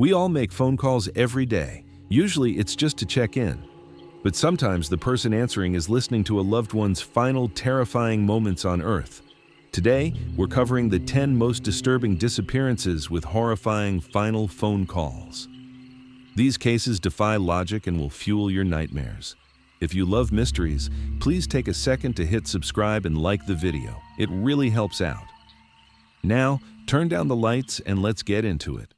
We all make phone calls every day. Usually it's just to check in. But sometimes the person answering is listening to a loved one's final terrifying moments on Earth. Today, we're covering the 10 most disturbing disappearances with horrifying final phone calls. These cases defy logic and will fuel your nightmares. If you love mysteries, please take a second to hit subscribe and like the video. It really helps out. Now, turn down the lights and let's get into it.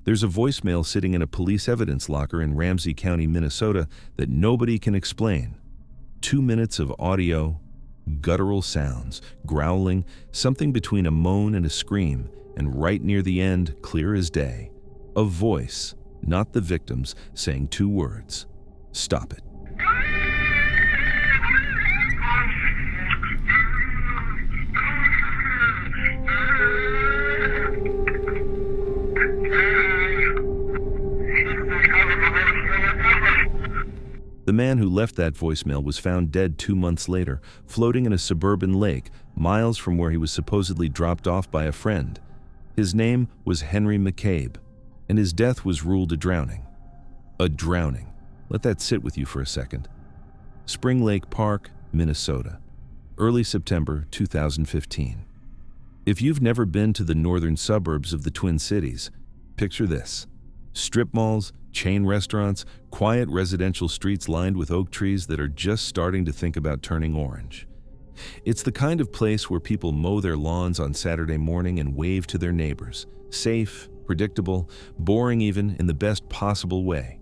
There's a voicemail sitting in a police evidence locker in Ramsey County, Minnesota that nobody can explain. 2 minutes of audio, guttural sounds, growling, something between a moan and a scream, and right near the end, clear as day, a voice, not the victims, saying 2 words: "Stop it." The man who left that voicemail was found dead 2 months later, floating in a suburban lake, miles from where he was supposedly dropped off by a friend. His name was Henry McCabe, and his death was ruled a drowning. A drowning. Let that sit with you for a second. Spring Lake Park, Minnesota. Early September 2015. If you've never been to the northern suburbs of the Twin Cities, picture this. Strip malls, chain restaurants, quiet residential streets lined with oak trees that are just starting to think about turning orange. It's the kind of place where people mow their lawns on Saturday morning and wave to their neighbors. Safe, predictable, boring even in the best possible way.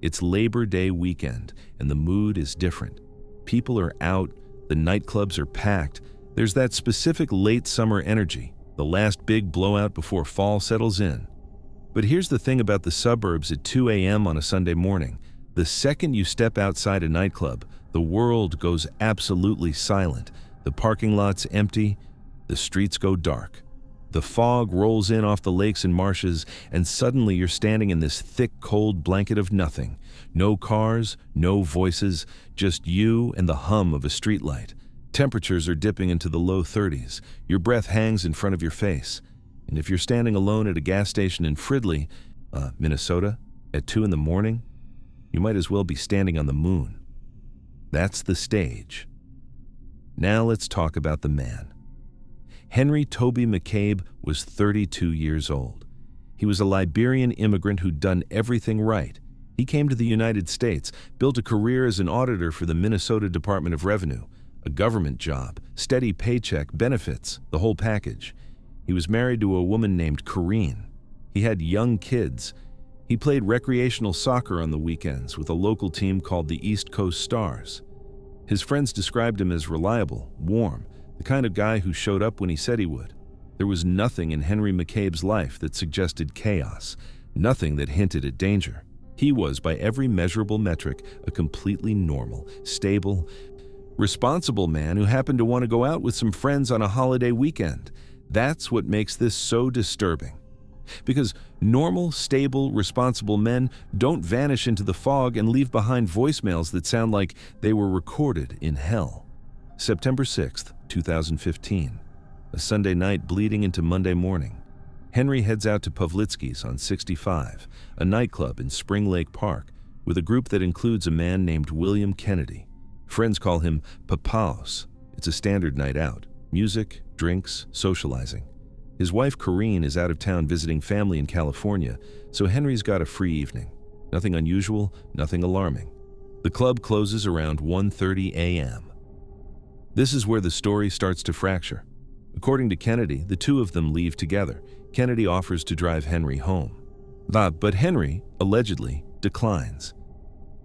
It's Labor Day weekend, and the mood is different. People are out, the nightclubs are packed. There's that specific late summer energy, the last big blowout before fall settles in. But here's the thing about the suburbs at 2 a.m. on a Sunday morning. The second you step outside a nightclub, the world goes absolutely silent. The parking lot's empty, the streets go dark. The fog rolls in off the lakes and marshes, and suddenly you're standing in this thick, cold blanket of nothing. No cars, no voices, just you and the hum of a streetlight. Temperatures are dipping into the low 30s. Your breath hangs in front of your face. And if you're standing alone at a gas station in Fridley, Minnesota, at 2 in the morning, you might as well be standing on the moon. That's the stage. Now let's talk about the man. Henry Toby McCabe was 32 years old. He was a Liberian immigrant who'd done everything right. He came to the United States, built a career as an auditor for the Minnesota Department of Revenue, a government job, steady paycheck, benefits, the whole package. He was married to a woman named Corrine. He had young kids. He played recreational soccer on the weekends with a local team called the East Coast Stars. His friends described him as reliable, warm, the kind of guy who showed up when he said he would. There was nothing in Henry McCabe's life that suggested chaos, nothing that hinted at danger. He was, by every measurable metric, a completely normal, stable, responsible man who happened to want to go out with some friends on a holiday weekend. That's what makes this so disturbing. Because normal, stable, responsible men don't vanish into the fog and leave behind voicemails that sound like they were recorded in hell. September 6th, 2015. A Sunday night bleeding into Monday morning. Henry heads out to Pavlitsky's on 65, a nightclub in Spring Lake Park, with a group that includes a man named William Kennedy. Friends call him Papaos. It's a standard night out. Music, drinks, socializing. His wife Corrine is out of town visiting family in California, so Henry's got a free evening. Nothing unusual, nothing alarming. The club closes around 1:30 a.m. This is where the story starts to fracture. According to Kennedy, the two of them leave together. Kennedy offers to drive Henry home. But Henry, allegedly, declines.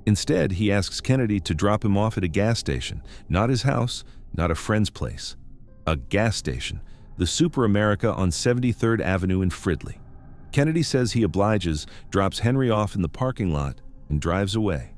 Instead, he asks Kennedy to drop him off at a gas station, not his house, not a friend's place. A gas station, the Super America on 73rd Avenue in Fridley. Kennedy says he obliges, drops Henry off in the parking lot, and drives away.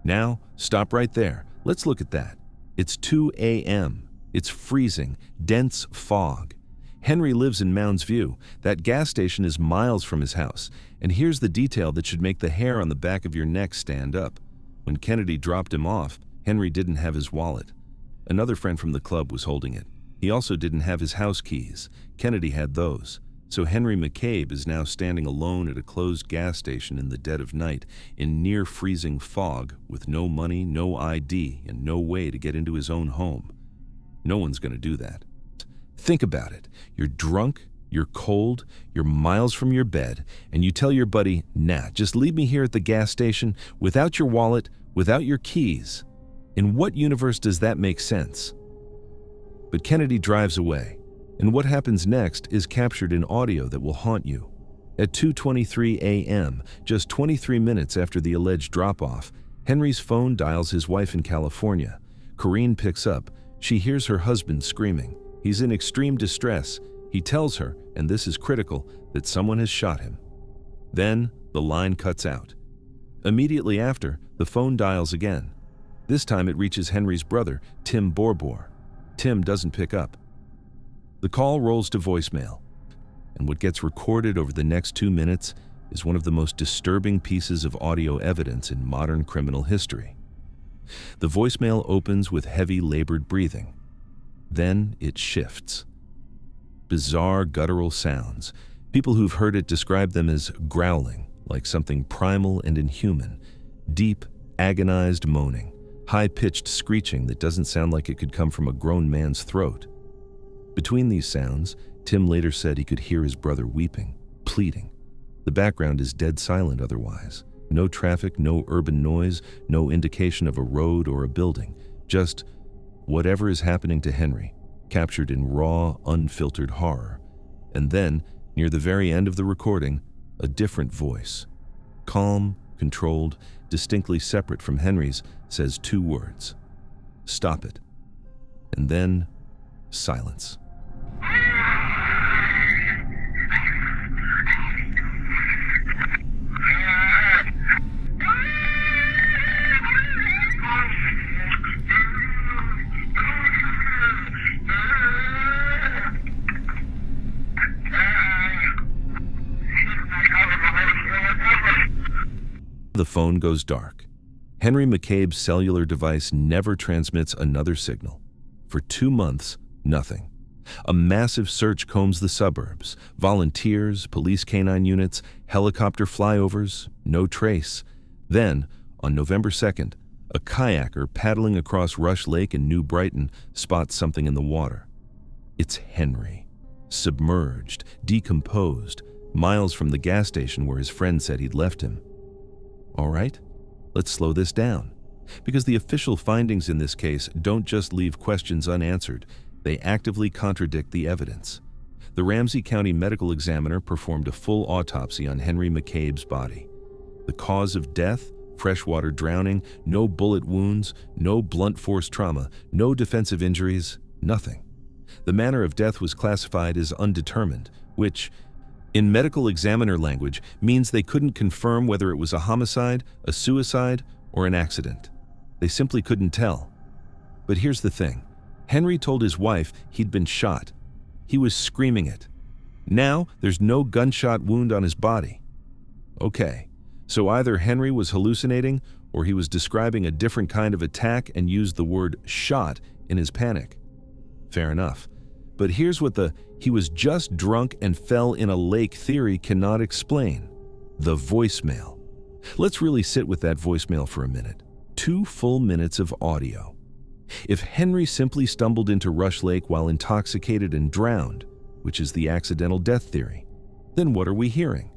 Now, stop right there. Let's look at that. It's 2 a.m. It's freezing, dense fog. Henry lives in Mounds View. That gas station is miles from his house. And here's the detail that should make the hair on the back of your neck stand up. When Kennedy dropped him off, Henry didn't have his wallet. Another friend from the club was holding it. He also didn't have his house keys. Kennedy had those. So Henry McCabe is now standing alone at a closed gas station in the dead of night in near-freezing fog with no money, no ID, and no way to get into his own home. No one's going to do that. Think about it. You're drunk, you're cold, you're miles from your bed, and you tell your buddy, nah, just leave me here at the gas station without your wallet, without your keys. In what universe does that make sense? But Kennedy drives away. And what happens next is captured in audio that will haunt you. At 2:23 a.m., just 23 minutes after the alleged drop-off, Henry's phone dials his wife in California. Corrine picks up. She hears her husband screaming. He's in extreme distress. He tells her, and this is critical, that someone has shot him. Then the line cuts out. Immediately after, the phone dials again. This time it reaches Henry's brother, Tim Borbor. Tim doesn't pick up. The call rolls to voicemail, and what gets recorded over the next 2 minutes is one of the most disturbing pieces of audio evidence in modern criminal history. The voicemail opens with heavy, labored breathing. Then it shifts. Bizarre guttural sounds. People who've heard it describe them as growling, like something primal and inhuman. Deep, agonized moaning. High-pitched screeching that doesn't sound like it could come from a grown man's throat. Between these sounds, Tim later said he could hear his brother weeping, pleading. The background is dead silent otherwise. No traffic, no urban noise, no indication of a road or a building. Just whatever is happening to Henry, captured in raw, unfiltered horror. And then, near the very end of the recording, a different voice. Calm, controlled, distinctly separate from Henry's, says 2 words. Stop it. And then, silence. The phone goes dark. Henry McCabe's cellular device never transmits another signal. For 2 months, nothing. A massive search combs the suburbs. Volunteers, police canine units, helicopter flyovers, no trace. Then, on November 2nd, a kayaker paddling across Rush Lake in New Brighton spots something in the water. It's Henry. Submerged, decomposed, miles from the gas station where his friend said he'd left him. All right, let's slow this down. Because the official findings in this case don't just leave questions unanswered, they actively contradict the evidence. The Ramsey County medical examiner performed a full autopsy on Henry McCabe's body. The cause of death, freshwater drowning, no bullet wounds, no blunt force trauma, no defensive injuries, nothing. The manner of death was classified as undetermined, which, in medical examiner language, means they couldn't confirm whether it was a homicide, a suicide, or an accident. They simply couldn't tell. But here's the thing. Henry told his wife he'd been shot. He was screaming it. Now, there's no gunshot wound on his body. Okay, so either Henry was hallucinating or he was describing a different kind of attack and used the word shot in his panic. Fair enough. But here's what the "he was just drunk and fell in a lake" theory cannot explain. The voicemail. Let's really sit with that voicemail for a minute. 2 full minutes of audio. If Henry simply stumbled into Rush Lake while intoxicated and drowned, which is the accidental death theory, then what are we hearing?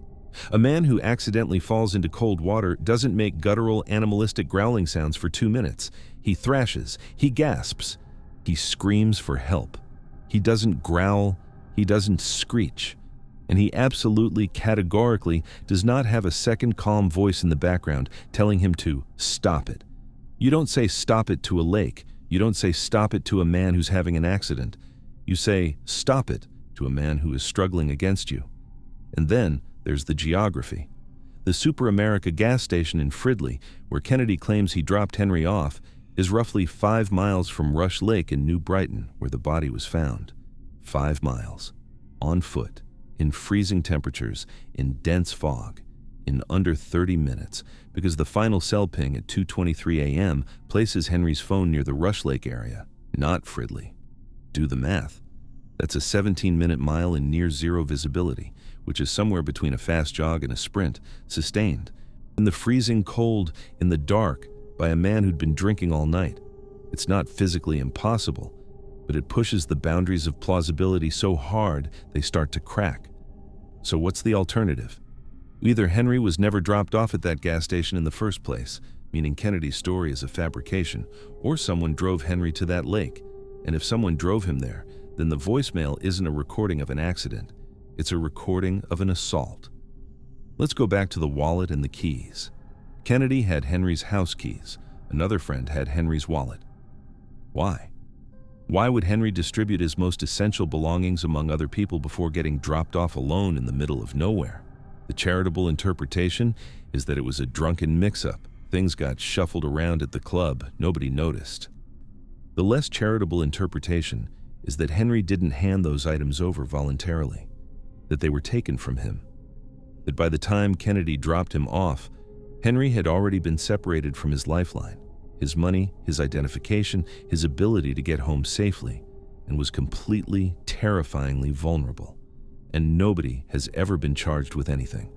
A man who accidentally falls into cold water doesn't make guttural, animalistic growling sounds for 2 minutes. He thrashes, he gasps, he screams for help. He doesn't growl, he doesn't screech, and he absolutely, categorically does not have a second calm voice in the background telling him to stop it. You don't say stop it to a lake. You don't say stop it to a man who's having an accident. You say stop it to a man who is struggling against you. And then there's the geography. The Super America gas station in Fridley, where Kennedy claims he dropped Henry off, is roughly 5 miles from Rush Lake in New Brighton, where the body was found. 5 miles. On foot, in freezing temperatures, in dense fog, in under 30 minutes, because the final cell ping at 2:23 a.m. places Henry's phone near the Rush Lake area, not Fridley. Do the math. That's a 17-minute mile in near zero visibility, which is somewhere between a fast jog and a sprint, sustained, in the freezing cold, in the dark, by a man who'd been drinking all night. It's not physically impossible, but it pushes the boundaries of plausibility so hard they start to crack. So what's the alternative? Either Henry was never dropped off at that gas station in the first place, meaning Kennedy's story is a fabrication, or someone drove Henry to that lake. And if someone drove him there, then the voicemail isn't a recording of an accident. It's a recording of an assault. Let's go back to the wallet and the keys. Kennedy had Henry's house keys. Another friend had Henry's wallet. Why? Why would Henry distribute his most essential belongings among other people before getting dropped off alone in the middle of nowhere? The charitable interpretation is that it was a drunken mix-up. Things got shuffled around at the club. Nobody noticed. The less charitable interpretation is that Henry didn't hand those items over voluntarily, that they were taken from him, that by the time Kennedy dropped him off, Henry had already been separated from his lifeline, his money, his identification, his ability to get home safely, and was completely, terrifyingly vulnerable. And nobody has ever been charged with anything.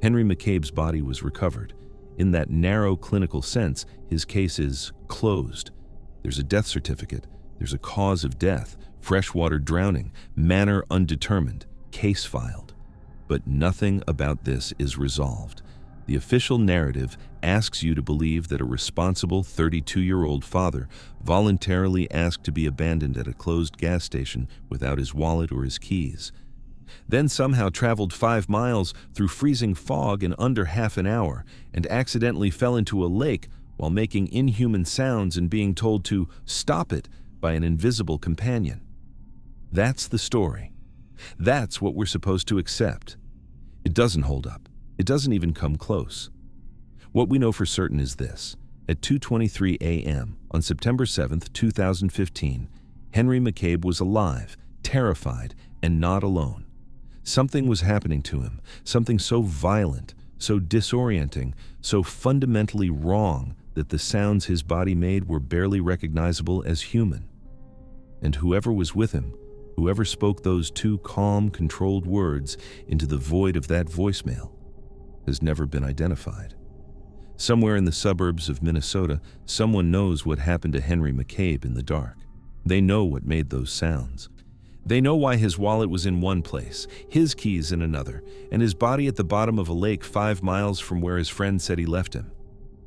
Henry McCabe's body was recovered. In that narrow clinical sense, his case is closed. There's a death certificate. There's a cause of death, freshwater drowning, manner undetermined, case filed. But nothing about this is resolved. The official narrative asks you to believe that a responsible 32-year-old father voluntarily asked to be abandoned at a closed gas station without his wallet or his keys, then somehow traveled 5 miles through freezing fog in under half an hour and accidentally fell into a lake while making inhuman sounds and being told to stop it by an invisible companion. That's the story. That's what we're supposed to accept. It doesn't hold up. It doesn't even come close. What we know for certain is this. At 2:23 a.m. on September 7th, 2015, Henry McCabe was alive, terrified, and not alone. Something was happening to him, something so violent, so disorienting, so fundamentally wrong that the sounds his body made were barely recognizable as human. And whoever was with him, whoever spoke those 2 calm, controlled words into the void of that voicemail, has never been identified. Somewhere in the suburbs of Minnesota, someone knows what happened to Henry McCabe in the dark. They know what made those sounds. They know why his wallet was in one place, his keys in another, and his body at the bottom of a lake 5 miles from where his friend said he left him.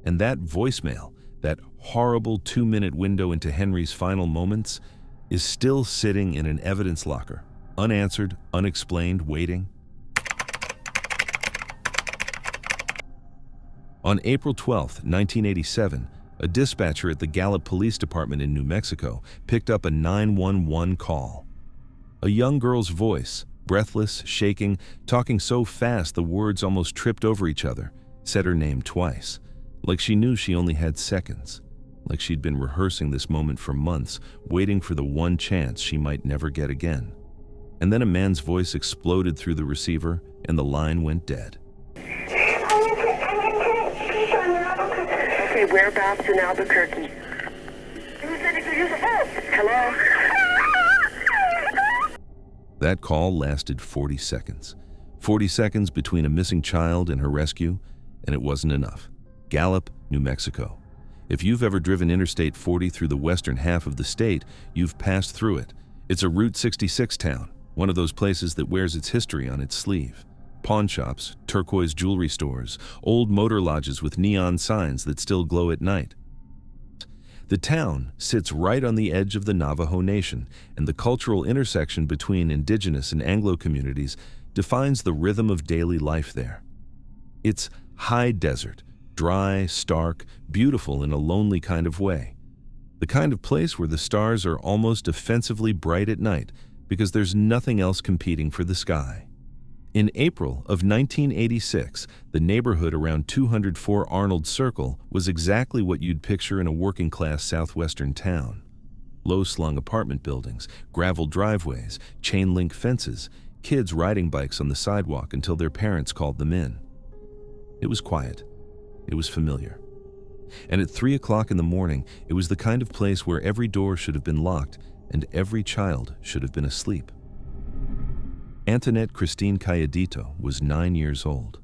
And that voicemail, that horrible 2-minute window into Henry's final moments, is still sitting in an evidence locker, unanswered, unexplained, waiting. On April 12, 1987, a dispatcher at the Gallup Police Department in New Mexico picked up a 911 call. A young girl's voice, breathless, shaking, talking so fast the words almost tripped over each other, said her name twice, like she knew she only had seconds, like she'd been rehearsing this moment for months, waiting for the one chance she might never get again. And then a man's voice exploded through the receiver, and the line went dead. Okay, whereabouts in Albuquerque? Hello? That call lasted 40 seconds. 40 seconds between a missing child and her rescue, and it wasn't enough. Gallup, New Mexico. If you've ever driven Interstate 40 through the western half of the state, you've passed through it. It's a Route 66 town, one of those places that wears its history on its sleeve. Pawn shops, turquoise jewelry stores, old motor lodges with neon signs that still glow at night. The town sits right on the edge of the Navajo Nation, and the cultural intersection between indigenous and Anglo communities defines the rhythm of daily life there. It's high desert, dry, stark, beautiful in a lonely kind of way. The kind of place where the stars are almost offensively bright at night because there's nothing else competing for the sky. In April of 1986, the neighborhood around 204 Arnold Circle was exactly what you'd picture in a working-class southwestern town. Low-slung apartment buildings, gravel driveways, chain-link fences, kids riding bikes on the sidewalk until their parents called them in. It was quiet. It was familiar. And at 3 o'clock in the morning, it was the kind of place where every door should have been locked and every child should have been asleep. Antonette Christine Calladito was 9 years old.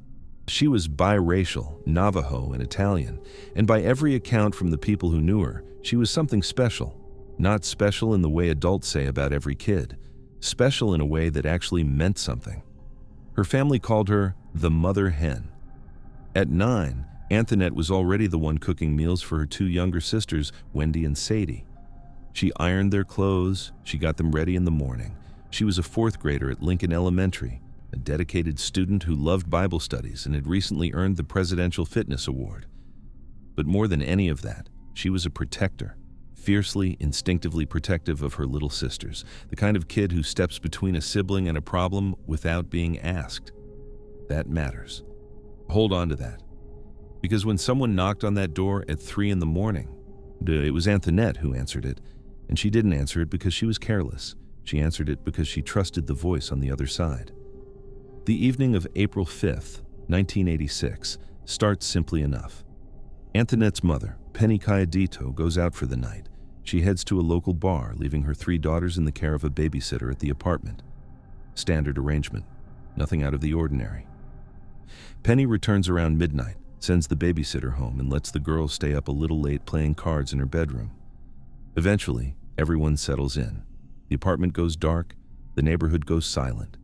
She was biracial, Navajo and Italian, and by every account from the people who knew her, she was something special. Not special in the way adults say about every kid, special in a way that actually meant something. Her family called her the Mother Hen. At 9, Antonette was already the one cooking meals for her 2 younger sisters, Wendy and Sadie. She ironed their clothes, she got them ready in the morning. She was a 4th grader at Lincoln Elementary, a dedicated student who loved Bible studies and had recently earned the Presidential Fitness Award. But more than any of that, she was a protector, fiercely, instinctively protective of her little sisters, the kind of kid who steps between a sibling and a problem without being asked. That matters. Hold on to that. Because when someone knocked on that door at 3 in the morning, it was Antonette who answered it, and she didn't answer it because she was careless. She answered it because she trusted the voice on the other side. The evening of April 5th, 1986, starts simply enough. Antonette's mother, Penny Calladito, goes out for the night. She heads to a local bar, leaving her 3 daughters in the care of a babysitter at the apartment. Standard arrangement, nothing out of the ordinary. Penny returns around midnight, sends the babysitter home, and lets the girls stay up a little late playing cards in her bedroom. Eventually, everyone settles in. The apartment goes dark, the neighborhood goes silent.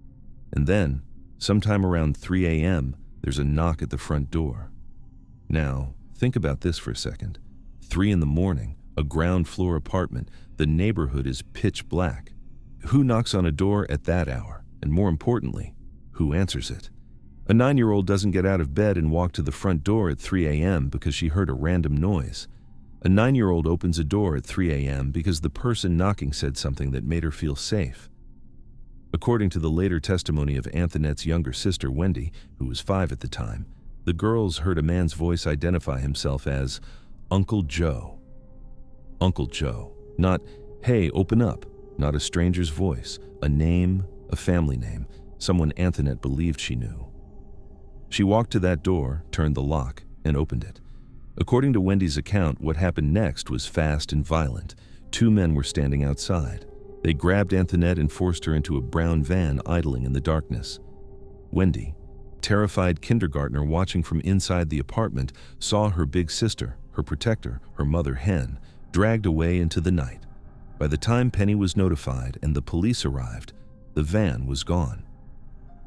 And then, sometime around 3 a.m., there's a knock at the front door. Now, think about this for a second. 3 in the morning, a ground floor apartment, the neighborhood is pitch black. Who knocks on a door at that hour? And more importantly, who answers it? A 9-year-old doesn't get out of bed and walk to the front door at 3 a.m. because she heard a random noise. A 9-year-old opens a door at 3 a.m. because the person knocking said something that made her feel safe. According to the later testimony of Antonette's younger sister, Wendy, who was 5 at the time, the girls heard a man's voice identify himself as Uncle Joe. Uncle Joe. Not, "Hey, open up." Not a stranger's voice. A name, a family name, someone Antonette believed she knew. She walked to that door, turned the lock, and opened it. According to Wendy's account, what happened next was fast and violent. 2 men were standing outside. They grabbed Antonette and forced her into a brown van idling in the darkness. Wendy, terrified kindergartner watching from inside the apartment, saw her big sister, her protector, her mother hen, dragged away into the night. By the time Penny was notified and the police arrived, the van was gone.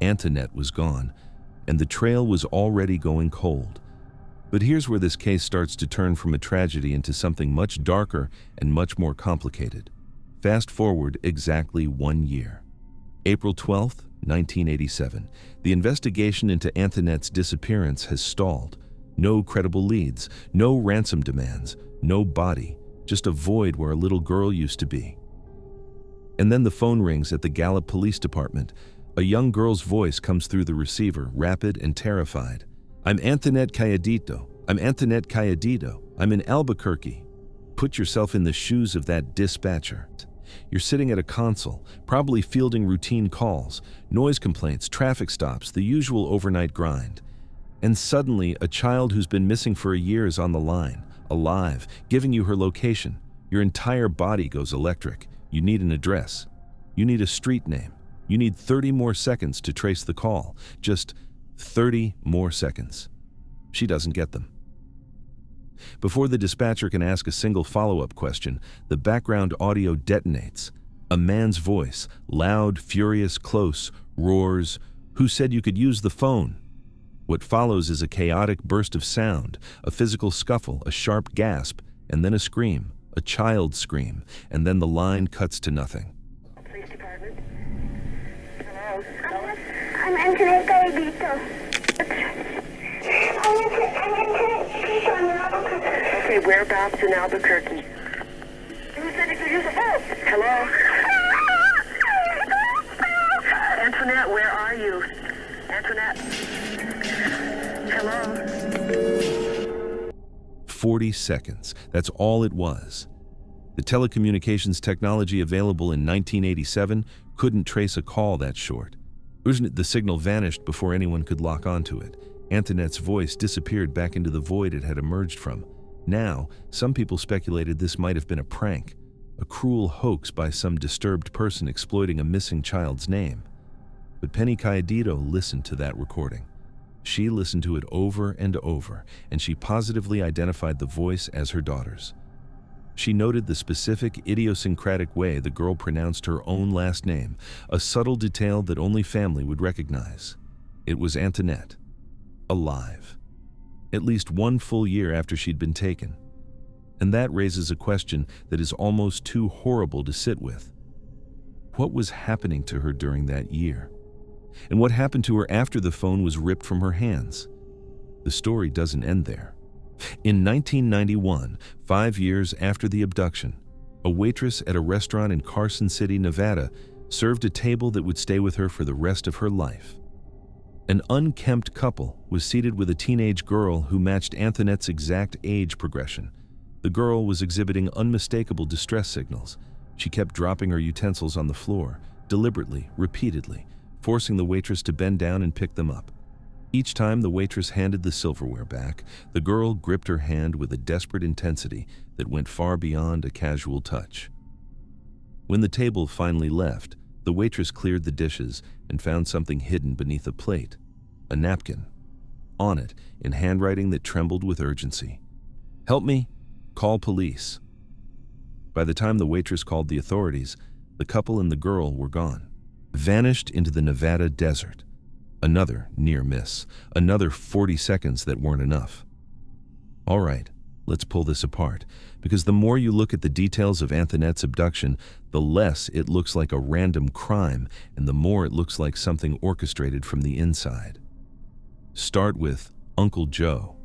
Antonette was gone, and the trail was already going cold. But here's where this case starts to turn from a tragedy into something much darker and much more complicated. Fast forward exactly 1 year. April 12th, 1987. The investigation into Antonette's disappearance has stalled. No credible leads, no ransom demands, no body, just a void where a little girl used to be. And then the phone rings at the Gallup Police Department. A young girl's voice comes through the receiver, rapid and terrified. "I'm Antonette Calladito. I'm Antonette Calladito. I'm in Albuquerque." Put yourself in the shoes of that dispatcher. You're sitting at a console, probably fielding routine calls, noise complaints, traffic stops, the usual overnight grind. And suddenly, a child who's been missing for a year is on the line, alive, giving you her location. Your entire body goes electric. You need an address. You need a street name. You need 30 more seconds to trace the call. Just 30 more seconds. She doesn't get them. Before the dispatcher can ask a single follow-up question, the background audio detonates. A man's voice, loud, furious, close, roars, "Who said you could use the phone?" What follows is a chaotic burst of sound, a physical scuffle, a sharp gasp, and then a scream, a child's scream, and then the line cuts to nothing. Police department. Hello. I'm Antonette Calladito. I'm Antonette Calladito. Okay, whereabouts in Albuquerque? Who said you could use a phone? Hello? Antonette, where are you? Antonette? Hello? 40 seconds. That's all it was. The telecommunications technology available in 1987 couldn't trace a call that short. The signal vanished before anyone could lock onto it. Antonette's voice disappeared back into the void it had emerged from. Now, some people speculated this might have been a prank. a cruel hoax by some disturbed person exploiting a missing child's name. But Penny Cayedito listened to that recording. She listened to it over and over, and she positively identified the voice as her daughter's. She noted the specific idiosyncratic way the girl pronounced her own last name, a subtle detail that only family would recognize. It was Antonette, alive, at least 1 full year after she'd been taken. And that raises a question that is almost too horrible to sit with. What was happening to her during that year? And what happened to her after the phone was ripped from her hands? The story doesn't end there. In 1991, 5 years after the abduction, a waitress at a restaurant in Carson City, Nevada, served a table that would stay with her for the rest of her life. An unkempt couple was seated with a teenage girl who matched Antonette's exact age progression. The girl was exhibiting unmistakable distress signals. She kept dropping her utensils on the floor, deliberately, repeatedly, forcing the waitress to bend down and pick them up. Each time the waitress handed the silverware back, the girl gripped her hand with a desperate intensity that went far beyond a casual touch. When the table finally left, the waitress cleared the dishes and found something hidden beneath a plate, a napkin. On it, in handwriting that trembled with urgency, "Help me, call police." By the time the waitress called the authorities, the couple and the girl were gone, vanished into the Nevada desert. Another near miss, another 40 seconds that weren't enough. All right, let's pull this apart, because the more you look at the details of Antonette's abduction, the less it looks like a random crime, and the more it looks like something orchestrated from the inside. Start with Uncle Joe.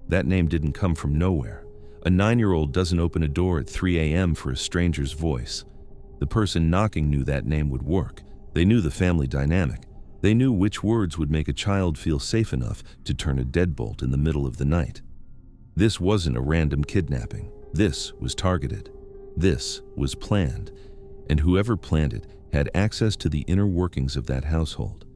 That name didn't come from nowhere. A 9-year-old doesn't open a door at 3 a.m. for a stranger's voice. The person knocking knew that name would work. They knew the family dynamic. They knew which words would make a child feel safe enough to turn a deadbolt in the middle of the night. This wasn't a random kidnapping. This was targeted. This was planned. And whoever planned it had access to the inner workings of that household.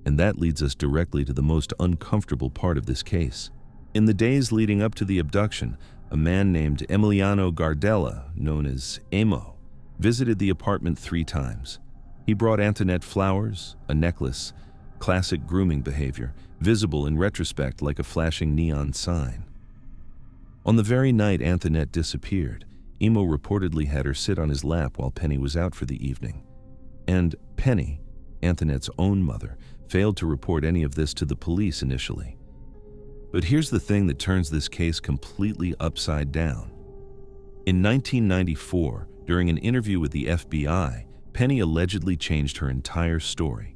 And that leads us directly to the most uncomfortable part of this case. In the days leading up to the abduction, a man named Emiliano Gardella, known as Emo, visited the apartment 3 times. He brought Antonette flowers, a necklace, classic grooming behavior, visible in retrospect like a flashing neon sign. On the very night Antonette disappeared, Emo reportedly had her sit on his lap while Penny was out for the evening. And Penny, Antonette's own mother, failed to report any of this to the police initially. But here's the thing that turns this case completely upside down. In 1994, during an interview with the FBI, Penny allegedly changed her entire story.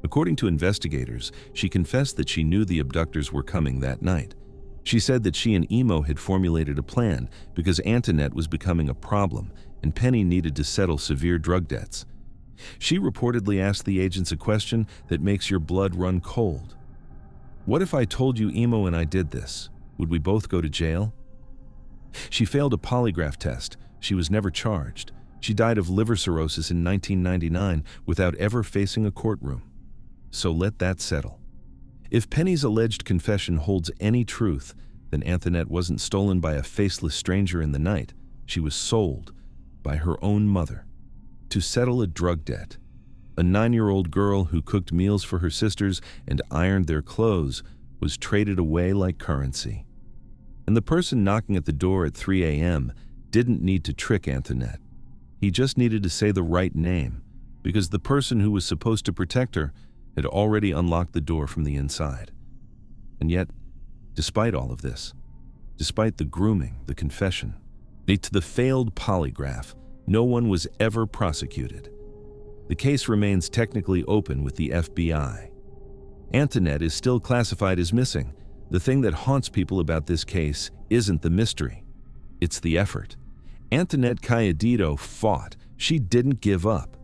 According to investigators, she confessed that she knew the abductors were coming that night. She said that she and Emo had formulated a plan because Antonette was becoming a problem and Penny needed to settle severe drug debts. She reportedly asked the agents a question that makes your blood run cold. "What if I told you Emo and I did this? Would we both go to jail?" She failed a polygraph test. She was never charged. She died of liver cirrhosis in 1999 without ever facing a courtroom. So let that settle. If Penny's alleged confession holds any truth, then Antonette wasn't stolen by a faceless stranger in the night. She was sold by her own mother to settle a drug debt. A 9-year-old girl who cooked meals for her sisters and ironed their clothes was traded away like currency. And the person knocking at the door at 3 a.m. didn't need to trick Antonette. He just needed to say the right name, because the person who was supposed to protect her had already unlocked the door from the inside. And yet, despite all of this, despite the grooming, the confession, to the failed polygraph, no one was ever prosecuted. The case remains technically open with the FBI. Antonette is still classified as missing. The thing that haunts people about this case isn't the mystery, it's the effort. Antonette Cayedito fought. She didn't give up.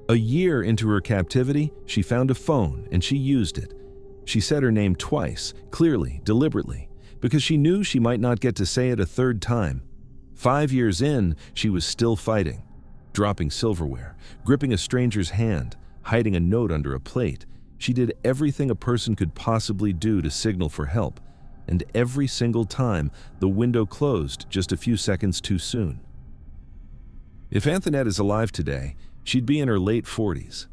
A year into her captivity, she found a phone and she used it. She said her name twice, clearly, deliberately, because she knew she might not get to say it a 3rd time. 5 years in, she was still fighting, dropping silverware, gripping a stranger's hand, hiding a note under a plate. She did everything a person could possibly do to signal for help, and every single time, the window closed just a few seconds too soon. If Antonette is alive today, she'd be in her late 40s.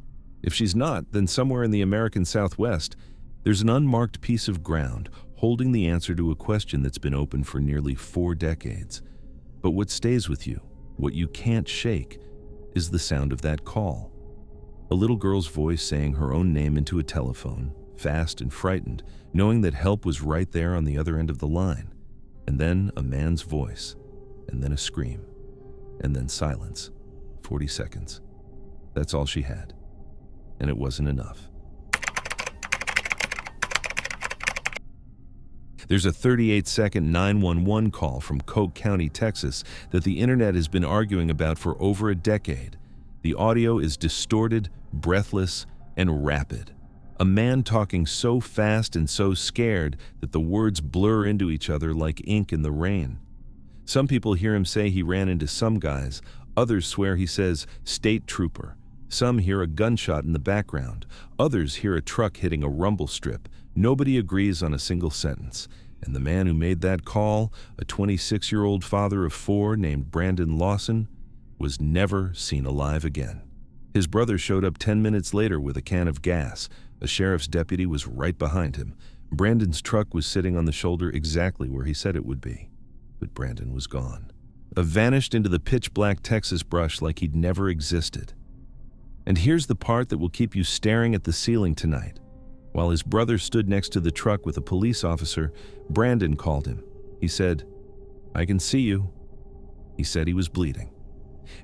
If she's not, then somewhere in the American Southwest, there's an unmarked piece of ground holding the answer to a question that's been open for nearly 4 decades. But what stays with you, what you can't shake, is the sound of that call. A little girl's voice saying her own name into a telephone, fast and frightened, knowing that help was right there on the other end of the line. And then a man's voice, and then a scream, and then silence. 40 seconds. That's all she had. And it wasn't enough. There's a 38-second 911 call from Coke County, Texas, that the internet has been arguing about for over a decade. The audio is distorted, breathless, and rapid. A man talking so fast and so scared that the words blur into each other like ink in the rain. Some people hear him say he ran into some guys. Others swear he says state trooper. Some hear a gunshot in the background. Others hear a truck hitting a rumble strip. Nobody agrees on a single sentence. And the man who made that call, a 26-year-old father of 4 named Brandon Lawson, was never seen alive again. His brother showed up 10 minutes later with a can of gas. A sheriff's deputy was right behind him. Brandon's truck was sitting on the shoulder exactly where he said it would be. But Brandon was gone. Vanished into the pitch-black Texas brush like he'd never existed. And here's the part that will keep you staring at the ceiling tonight. While his brother stood next to the truck with a police officer, Brandon called him. He said, "I can see you." He said he was bleeding.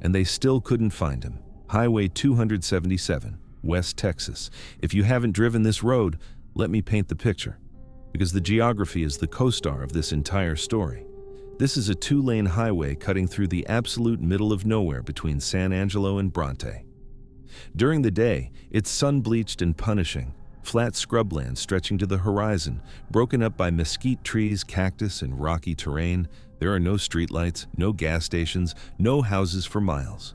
And they still couldn't find him. Highway 277, West Texas. If you haven't driven this road, let me paint the picture, because the geography is the co-star of this entire story. This is a 2-lane highway cutting through the absolute middle of nowhere between San Angelo and Bronte. During the day, it's sun-bleached and punishing, flat scrubland stretching to the horizon, broken up by mesquite trees, cactus, and rocky terrain. There are no streetlights, no gas stations, no houses for miles.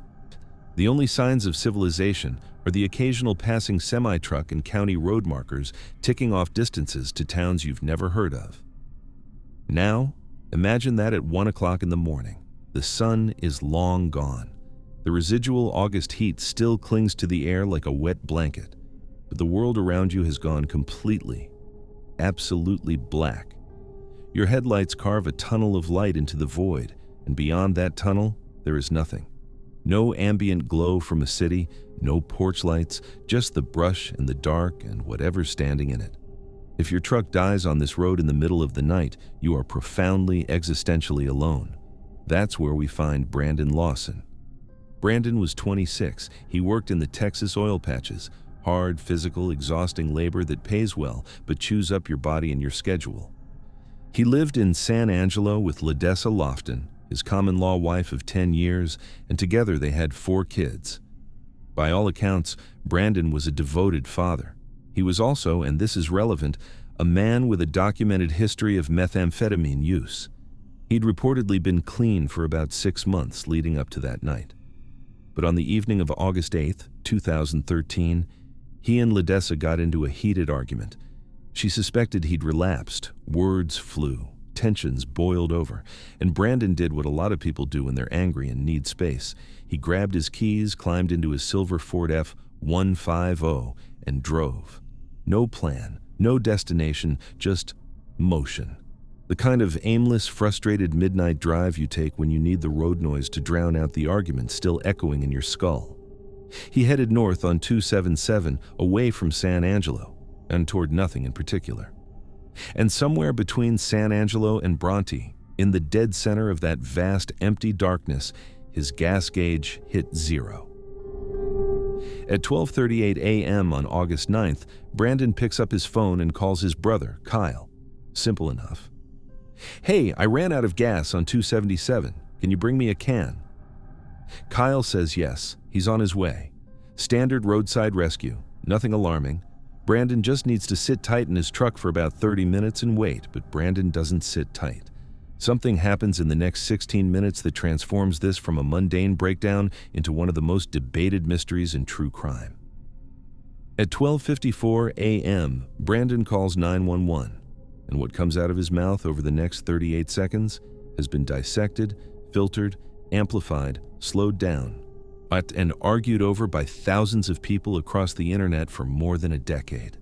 The only signs of civilization are the occasional passing semi-truck and county road markers ticking off distances to towns you've never heard of. Now, imagine that at 1 o'clock in the morning. The sun is long gone. The residual August heat still clings to the air like a wet blanket, but the world around you has gone completely, absolutely black. Your headlights carve a tunnel of light into the void, and beyond that tunnel, there is nothing. No ambient glow from a city, no porch lights, just the brush and the dark and whatever's standing in it. If your truck dies on this road in the middle of the night, you are profoundly, existentially alone. That's where we find Brandon Lawson. Brandon was 26. He worked in the Texas oil patches, hard, physical, exhausting labor that pays well but chews up your body and your schedule. He lived in San Angelo with Ledessa Lofton, his common-law wife of 10 years, and together they had 4 kids. By all accounts, Brandon was a devoted father. He was also, and this is relevant, a man with a documented history of methamphetamine use. He'd reportedly been clean for about 6 months leading up to that night. But on the evening of August 8, 2013, he and Ledessa got into a heated argument. She suspected he'd relapsed, words flew, tensions boiled over, and Brandon did what a lot of people do when they're angry and need space. He grabbed his keys, climbed into his silver Ford F-150, and drove. No plan, no destination, just motion. The kind of aimless, frustrated midnight drive you take when you need the road noise to drown out the argument still echoing in your skull. He headed north on 277, away from San Angelo, and toward nothing in particular. And somewhere between San Angelo and Bronte, in the dead center of that vast, empty darkness, his gas gauge hit 0. At 12:38 a.m. on August 9th, Brandon picks up his phone and calls his brother, Kyle. Simple enough. "Hey, I ran out of gas on 277. Can you bring me a can?" Kyle says yes, he's on his way. Standard roadside rescue, nothing alarming. Brandon just needs to sit tight in his truck for about 30 minutes and wait, but Brandon doesn't sit tight. Something happens in the next 16 minutes that transforms this from a mundane breakdown into one of the most debated mysteries in true crime. At 12:54 a.m., Brandon calls 911. And what comes out of his mouth over the next 38 seconds has been dissected, filtered, amplified, slowed down, and argued over by thousands of people across the internet for more than a decade.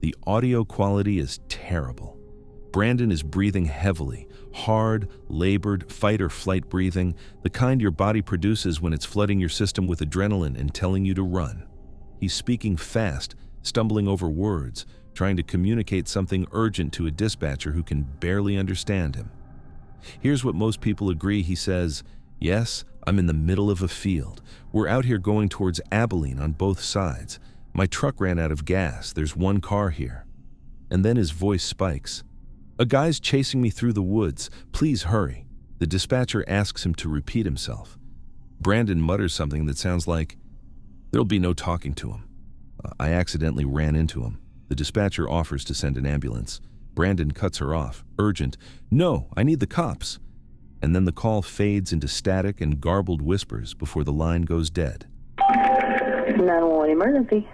The audio quality is terrible. Brandon is breathing heavily, hard, labored, fight or flight breathing, the kind your body produces when it's flooding your system with adrenaline and telling you to run. He's speaking fast, stumbling over words, trying to communicate something urgent to a dispatcher who can barely understand him. Here's what most people agree he says: "Yes, I'm in the middle of a field. We're out here going towards Abilene on both sides. My truck ran out of gas. There's one car here." And then his voice spikes. "A guy's chasing me through the woods. Please hurry." The dispatcher asks him to repeat himself. Brandon mutters something that sounds like, "There'll be no talking to him. I accidentally ran into him." The dispatcher offers to send an ambulance. Brandon cuts her off, urgent, "No, I need the cops." And then the call fades into static and garbled whispers before the line goes dead. 911 emergency.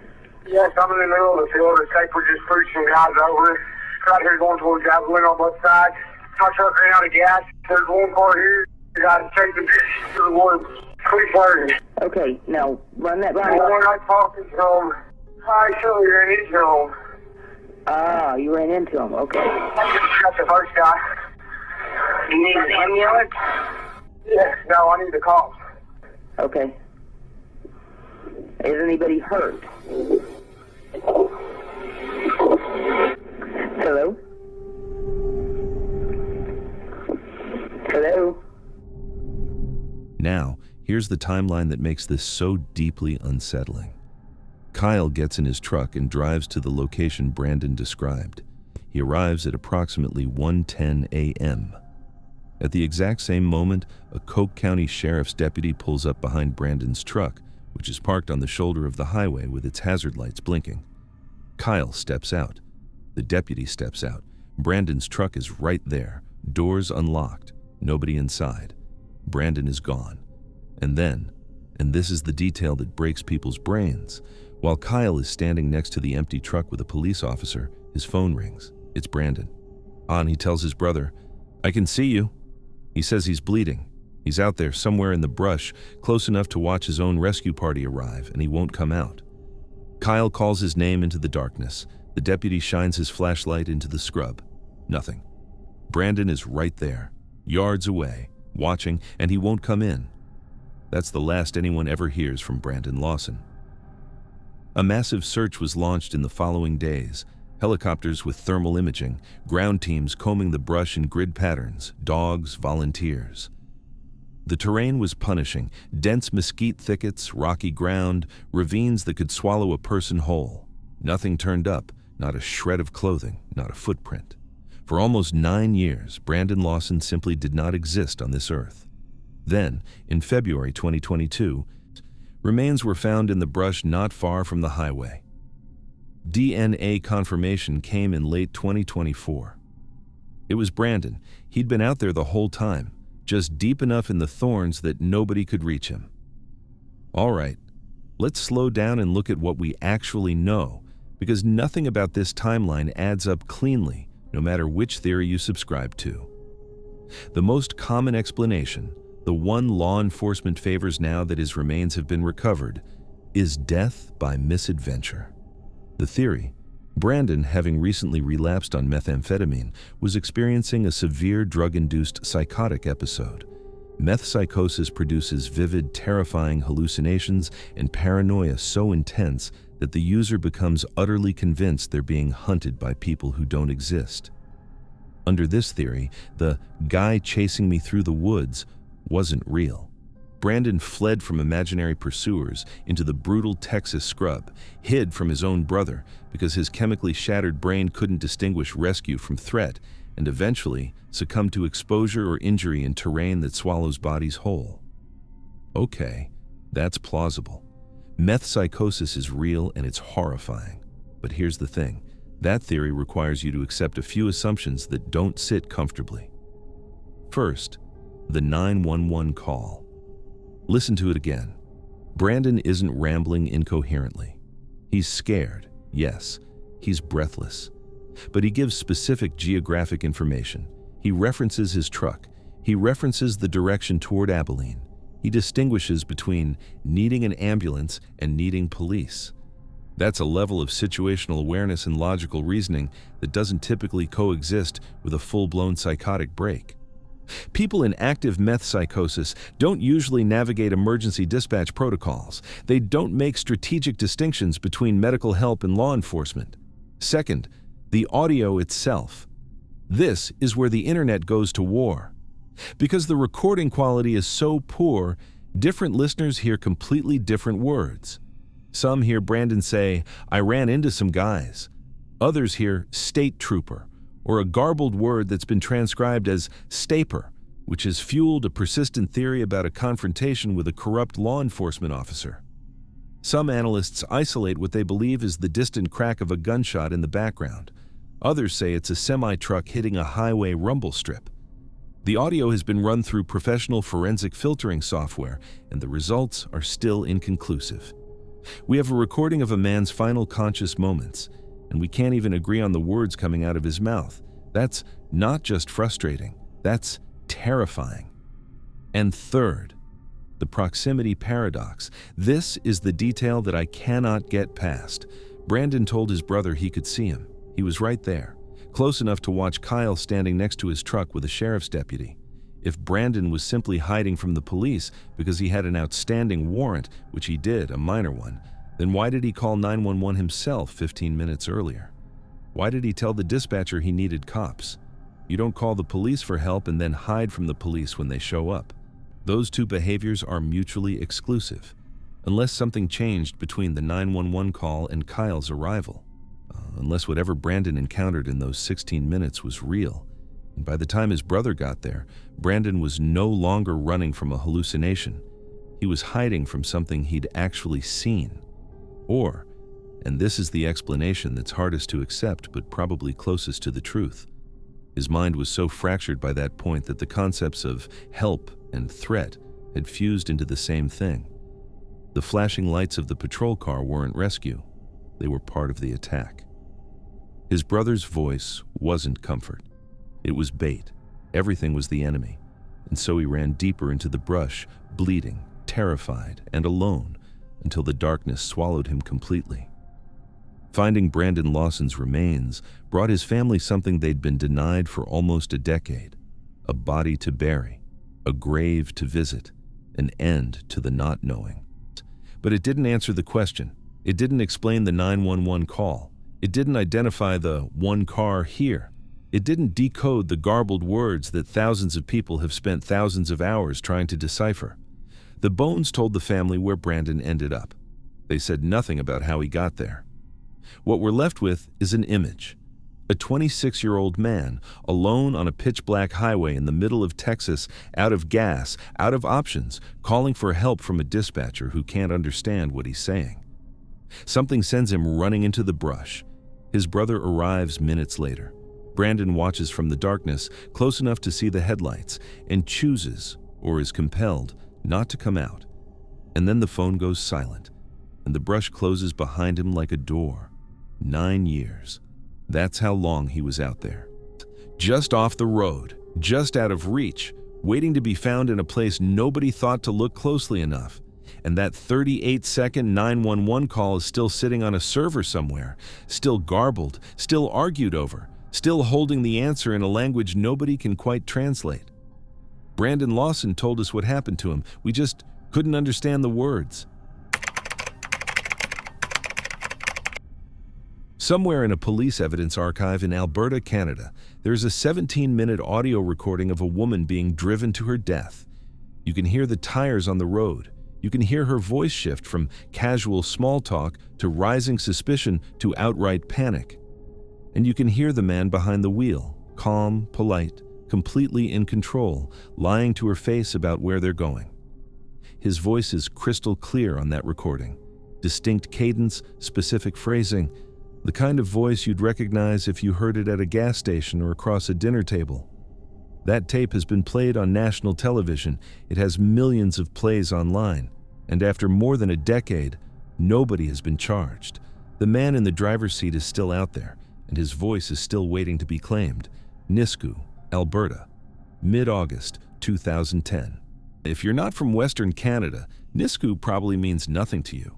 Yes, I'm in the middle of the field. It's like we're just pushing guys over. Right here going towards Abilene on both sides. My truck ran out of gas. There's one car here. You gotta take the bitch to the woods. Please hurry. Okay, now run that by The one I talked to home. I surely ran into him. Ah, you ran into him. Okay. That's the first guy. You need an ambulance? Yes, no, I need the cops. Okay. Is anybody hurt? Hello? Hello? Now, here's the timeline that makes this so deeply unsettling. Kyle gets in his truck and drives to the location Brandon described. He arrives at approximately 1:10 a.m. At the exact same moment, a Coke County Sheriff's deputy pulls up behind Brandon's truck, which is parked on the shoulder of the highway with its hazard lights blinking. Kyle steps out. The deputy steps out. Brandon's truck is right there, doors unlocked, nobody inside. Brandon is gone. And then, and this is the detail that breaks people's brains, while Kyle is standing next to the empty truck with a police officer, his phone rings. It's Brandon. On, he tells his brother, "I can see you." He says he's bleeding. He's out there somewhere in the brush, close enough to watch his own rescue party arrive, and he won't come out. Kyle calls his name into the darkness. The deputy shines his flashlight into the scrub. Nothing. Brandon is right there, yards away, watching, and he won't come in. That's the last anyone ever hears from Brandon Lawson. A massive search was launched in the following days. Helicopters with thermal imaging, ground teams combing the brush in grid patterns, dogs, volunteers. The terrain was punishing: dense mesquite thickets, rocky ground, ravines that could swallow a person whole. Nothing turned up, not a shred of clothing, not a footprint. For almost 9 years, Brandon Lawson simply did not exist on this earth. Then, in February 2022, remains were found in the brush not far from the highway. DNA confirmation came in late 2024. It was Brandon. He'd been out there the whole time, just deep enough in the thorns that nobody could reach him. All right, let's slow down and look at what we actually know, because nothing about this timeline adds up cleanly, no matter which theory you subscribe to. The most common explanation, the one law enforcement favors now that his remains have been recovered, is death by misadventure. The theory, Brandon, having recently relapsed on methamphetamine, was experiencing a severe drug-induced psychotic episode. Meth psychosis produces vivid, terrifying hallucinations and paranoia so intense that the user becomes utterly convinced they're being hunted by people who don't exist. Under this theory, the guy chasing me through the woods wasn't real. Brandon fled from imaginary pursuers into the brutal Texas scrub, hid from his own brother because his chemically shattered brain couldn't distinguish rescue from threat, and eventually succumbed to exposure or injury in terrain that swallows bodies whole. Okay, that's plausible. Meth psychosis is real and it's horrifying. But here's the thing. That theory requires you to accept a few assumptions that don't sit comfortably. First, the 911 call. Listen to it again. Brandon isn't rambling incoherently. He's scared, yes. He's breathless. But he gives specific geographic information. He references his truck. He references the direction toward Abilene. He distinguishes between needing an ambulance and needing police. That's a level of situational awareness and logical reasoning that doesn't typically coexist with a full-blown psychotic break. People in active meth psychosis don't usually navigate emergency dispatch protocols. They don't make strategic distinctions between medical help and law enforcement. Second, the audio itself. This is where the internet goes to war. Because the recording quality is so poor, different listeners hear completely different words. Some hear Brandon say, "I ran into some guys." Others hear "state trooper," or a garbled word that's been transcribed as "staper," which has fueled a persistent theory about a confrontation with a corrupt law enforcement officer. Some analysts isolate what they believe is the distant crack of a gunshot in the background. Others say it's a semi-truck hitting a highway rumble strip. The audio has been run through professional forensic filtering software, and the results are still inconclusive. We have a recording of a man's final conscious moments, and we can't even agree on the words coming out of his mouth. That's not just frustrating, that's terrifying. And third, the proximity paradox. This is the detail that I cannot get past. Brandon told his brother he could see him. He was right there, close enough to watch Kyle standing next to his truck with a sheriff's deputy. If Brandon was simply hiding from the police because he had an outstanding warrant, which he did, a minor one, then why did he call 911 himself 15 minutes earlier? Why did he tell the dispatcher he needed cops? You don't call the police for help and then hide from the police when they show up. Those two behaviors are mutually exclusive, unless something changed between the 911 call and Kyle's arrival. Unless whatever Brandon encountered in those 16 minutes was real. And by the time his brother got there, Brandon was no longer running from a hallucination. He was hiding from something he'd actually seen. Or, and this is the explanation that's hardest to accept but probably closest to the truth, his mind was so fractured by that point that the concepts of help and threat had fused into the same thing. The flashing lights of the patrol car weren't rescue. They were part of the attack. His brother's voice wasn't comfort. It was bait. Everything was the enemy. And so he ran deeper into the brush, bleeding, terrified, and alone, until the darkness swallowed him completely. Finding Brandon Lawson's remains brought his family something they'd been denied for almost a decade: a body to bury, a grave to visit, an end to the not knowing. But it didn't answer the question. It didn't explain the 911 call. It didn't identify the "one car here." It didn't decode the garbled words that thousands of people have spent thousands of hours trying to decipher. The bones told the family where Brandon ended up. They said nothing about how he got there. What we're left with is an image. A 26-year-old man, alone on a pitch-black highway in the middle of Texas, out of gas, out of options, calling for help from a dispatcher who can't understand what he's saying. Something sends him running into the brush. His brother arrives minutes later. Brandon watches from the darkness, close enough to see the headlights, and chooses, or is compelled, not to come out. And then the phone goes silent, and the brush closes behind him like a door. 9 years. That's how long he was out there. Just off the road, just out of reach, waiting to be found in a place nobody thought to look closely enough. And that 38-second 911 call is still sitting on a server somewhere, still garbled, still argued over, still holding the answer in a language nobody can quite translate. Brandon Lawson told us what happened to him. We just couldn't understand the words. Somewhere in a police evidence archive in Alberta, Canada, there's a 17-minute audio recording of a woman being driven to her death. You can hear the tires on the road. You can hear her voice shift from casual small talk to rising suspicion to outright panic. And you can hear the man behind the wheel, calm, polite, completely in control, lying to her face about where they're going. His voice is crystal clear on that recording. Distinct cadence, specific phrasing, the kind of voice you'd recognize if you heard it at a gas station or across a dinner table. That tape has been played on national television. It has millions of plays online. And after more than a decade, nobody has been charged. The man in the driver's seat is still out there, and his voice is still waiting to be claimed. Nisku, Alberta, mid-August 2010. If you're not from Western Canada, Nisku probably means nothing to you.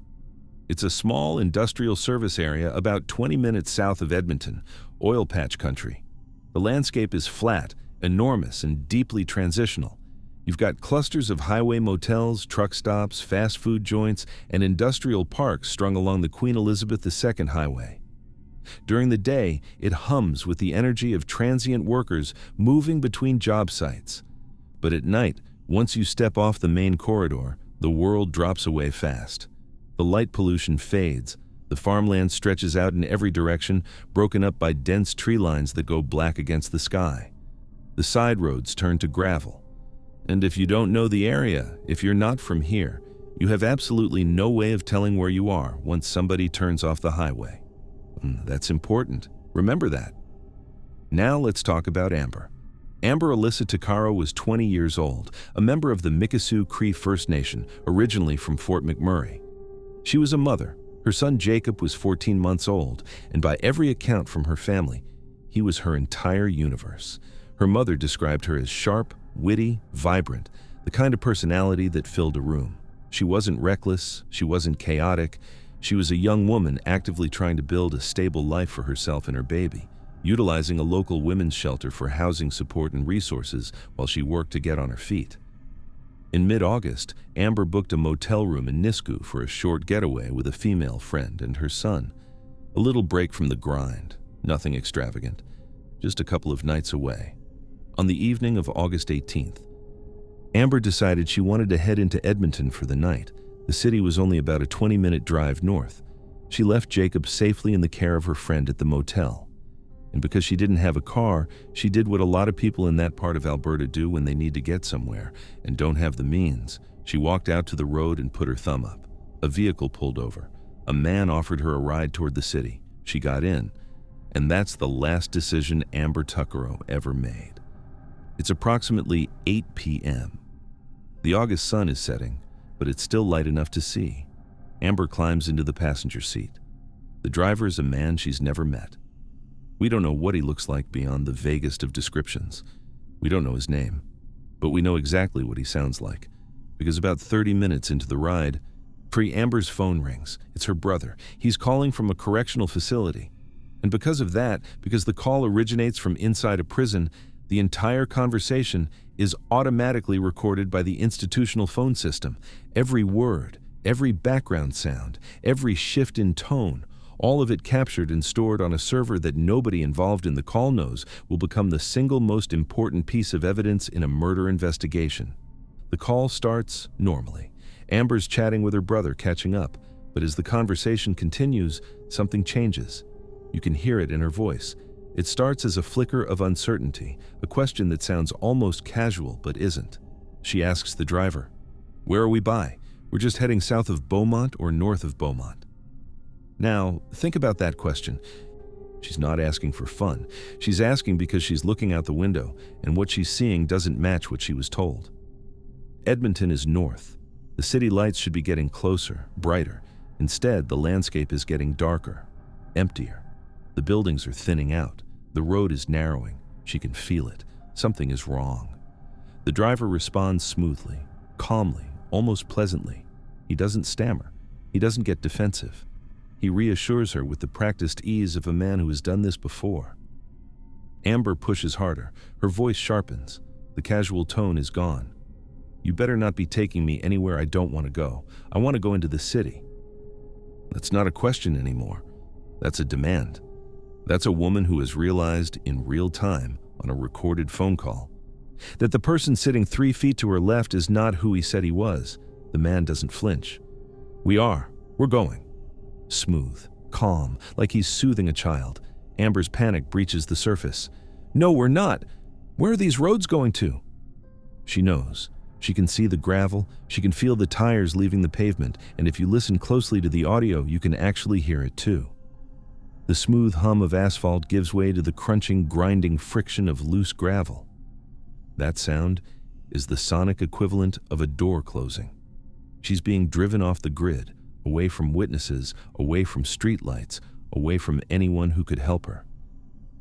It's a small industrial service area about 20 minutes south of Edmonton, oil patch country. The landscape is flat, enormous, and deeply transitional. You've got clusters of highway motels, truck stops, fast food joints, and industrial parks strung along the Queen Elizabeth II Highway. During the day, it hums with the energy of transient workers moving between job sites. But at night, once you step off the main corridor, the world drops away fast. The light pollution fades. The farmland stretches out in every direction, broken up by dense tree lines that go black against the sky. The side roads turn to gravel. And if you don't know the area, if you're not from here, you have absolutely no way of telling where you are once somebody turns off the highway. That's important. Remember that. Now let's talk about Amber. Amber Alyssa Tuccaro was 20 years old, a member of the Mikisew Cree First Nation, originally from Fort McMurray. She was a mother. Her son Jacob was 14 months old, and by every account from her family, he was her entire universe. Her mother described her as sharp, witty, vibrant, the kind of personality that filled a room. She wasn't reckless, she wasn't chaotic. She was a young woman actively trying to build a stable life for herself and her baby, utilizing a local women's shelter for housing support and resources while she worked to get on her feet. In mid-August, Amber booked a motel room in Nisku for a short getaway with a female friend and her son. A little break from the grind, nothing extravagant, just a couple of nights away. On the evening of August 18th, Amber decided she wanted to head into Edmonton for the night. The city was only about a 20-minute drive north. She left Jacob safely in the care of her friend at the motel. And because she didn't have a car, she did what a lot of people in that part of Alberta do when they need to get somewhere and don't have the means. She walked out to the road and put her thumb up. A vehicle pulled over. A man offered her a ride toward the city. She got in. And that's the last decision Amber Tuccaro ever made. It's approximately 8 p.m. The August sun is setting, but it's still light enough to see. Amber climbs into the passenger seat. The driver is a man she's never met. We don't know what he looks like beyond the vaguest of descriptions. We don't know his name, but we know exactly what he sounds like, because about 30 minutes into the ride, Amber's phone rings. It's her brother. He's calling from a correctional facility. And because of that, because the call originates from inside a prison, the entire conversation is automatically recorded by the institutional phone system. Every word, every background sound, every shift in tone, all of it captured and stored on a server that nobody involved in the call knows will become the single most important piece of evidence in a murder investigation. The call starts normally. Amber's chatting with her brother, catching up, but as the conversation continues, something changes. You can hear it in her voice. It starts as a flicker of uncertainty, a question that sounds almost casual but isn't. She asks the driver, "Where are we by? We're just heading south of Beaumont or north of Beaumont?" Now, think about that question. She's not asking for fun. She's asking because she's looking out the window, and what she's seeing doesn't match what she was told. Edmonton is north. The city lights should be getting closer, brighter. Instead, the landscape is getting darker, emptier. The buildings are thinning out. The road is narrowing. She can feel it. Something is wrong. The driver responds smoothly, calmly, almost pleasantly. He doesn't stammer. He doesn't get defensive. He reassures her with the practiced ease of a man who has done this before. Amber pushes harder. Her voice sharpens. The casual tone is gone. "You better not be taking me anywhere I don't want to go. I want to go into the city." That's not a question anymore. That's a demand. That's a woman who has realized in real time on a recorded phone call that the person sitting 3 feet to her left is not who he said he was. The man doesn't flinch. We're going. Smooth, calm, like he's soothing a child. Amber's panic breaches the surface. "No, we're not. Where are these roads going to?" She knows. She can see the gravel. She can feel the tires leaving the pavement. And if you listen closely to the audio, you can actually hear it too. The smooth hum of asphalt gives way to the crunching, grinding friction of loose gravel. That sound is the sonic equivalent of a door closing. She's being driven off the grid, away from witnesses, away from streetlights, away from anyone who could help her.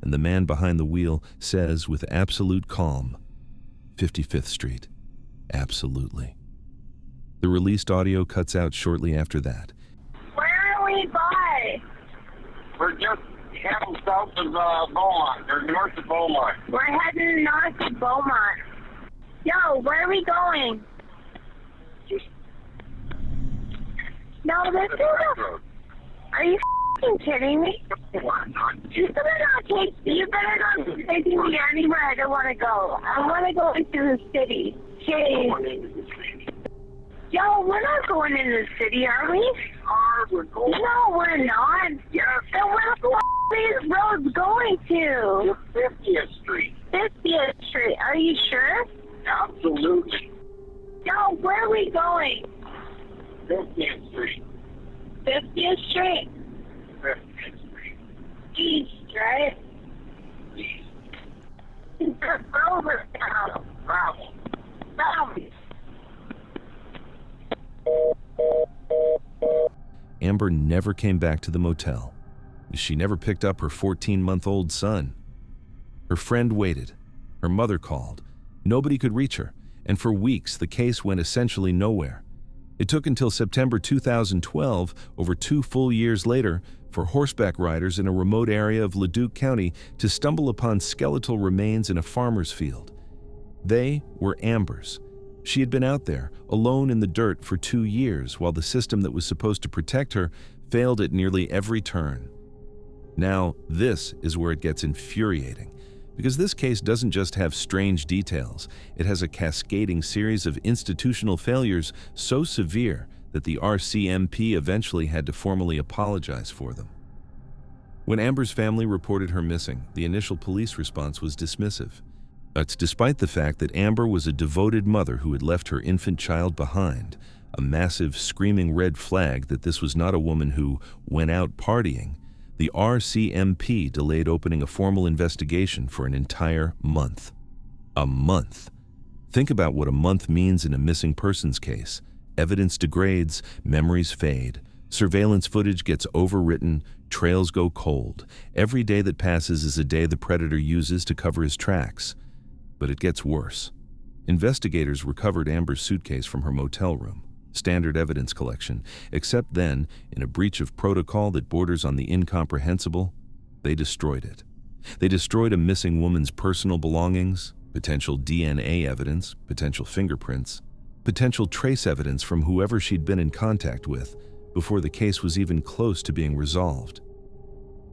And the man behind the wheel says with absolute calm, 55th Street. Absolutely. The released audio cuts out shortly after that. Where are we by? We're just heading south of Beaumont, or north of Beaumont. We're heading north of Beaumont. Yo, where are we going? No, this is a... Are you f***ing kidding me? You better not be taking me anywhere I don't want to go. I want to go into the city. Jeez. Yo, we're not going into the city, are we? No, we're not. Yes. Then where the f*** are these roads going to? 50th Street. 50th Street. Are you sure? Absolutely. Yo, where are we going? 50th Street. 50th Street? 50th Street. East, right? Over town. Bravo. Amber never came back to the motel. She never picked up her 14-month-old son. Her friend waited. Her mother called. Nobody could reach her, and for weeks the case went essentially nowhere. It took until September 2012, over 2 full years later, for horseback riders in a remote area of Leduc County to stumble upon skeletal remains in a farmer's field. They were Amber's. She had been out there, alone in the dirt for 2 years, while the system that was supposed to protect her failed at nearly every turn. Now, this is where it gets infuriating, because this case doesn't just have strange details, it has a cascading series of institutional failures so severe that the RCMP eventually had to formally apologize for them. When Amber's family reported her missing, the initial police response was dismissive. That's despite the fact that Amber was a devoted mother who had left her infant child behind, a massive screaming red flag that this was not a woman who went out partying. The RCMP delayed opening a formal investigation for an entire month. A month. Think about what a month means in a missing persons case. Evidence degrades, memories fade, surveillance footage gets overwritten, trails go cold. Every day that passes is a day the predator uses to cover his tracks. But it gets worse. Investigators recovered Amber's suitcase from her motel room. Standard evidence collection, except then, in a breach of protocol that borders on the incomprehensible, they destroyed it. They destroyed a missing woman's personal belongings, potential DNA evidence, potential fingerprints, potential trace evidence from whoever she'd been in contact with before the case was even close to being resolved.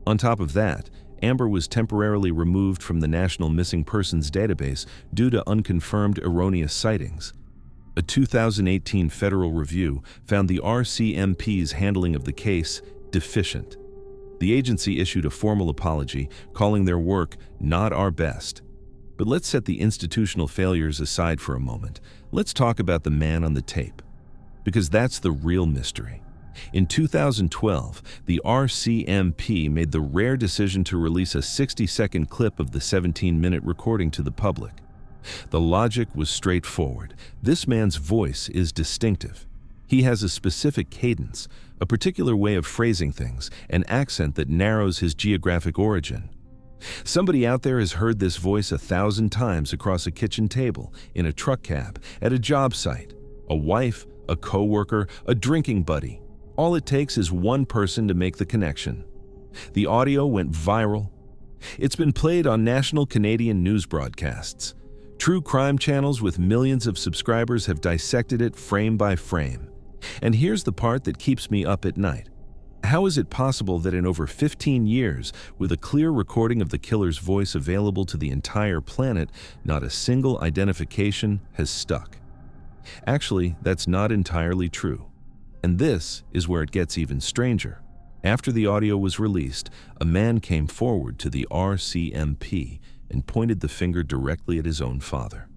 On top of that, Amber was temporarily removed from the National Missing Persons Database due to unconfirmed erroneous sightings. A 2018 federal review found the RCMP's handling of the case deficient. The agency issued a formal apology, calling their work not our best. But let's set the institutional failures aside for a moment. Let's talk about the man on the tape, because that's the real mystery. In 2012, the RCMP made the rare decision to release a 60-second clip of the 17-minute recording to the public. The logic was straightforward. This man's voice is distinctive. He has a specific cadence, a particular way of phrasing things, an accent that narrows his geographic origin. Somebody out there has heard this voice 1,000 times across a kitchen table, in a truck cab, at a job site. A wife, a coworker, a drinking buddy. All it takes is one person to make the connection. The audio went viral. It's been played on national Canadian news broadcasts. True crime channels with millions of subscribers have dissected it frame by frame. And here's the part that keeps me up at night. How is it possible that in over 15 years, with a clear recording of the killer's voice available to the entire planet, not a single identification has stuck? Actually, that's not entirely true. And this is where it gets even stranger. After the audio was released, a man came forward to the RCMP and pointed the finger directly at his own father.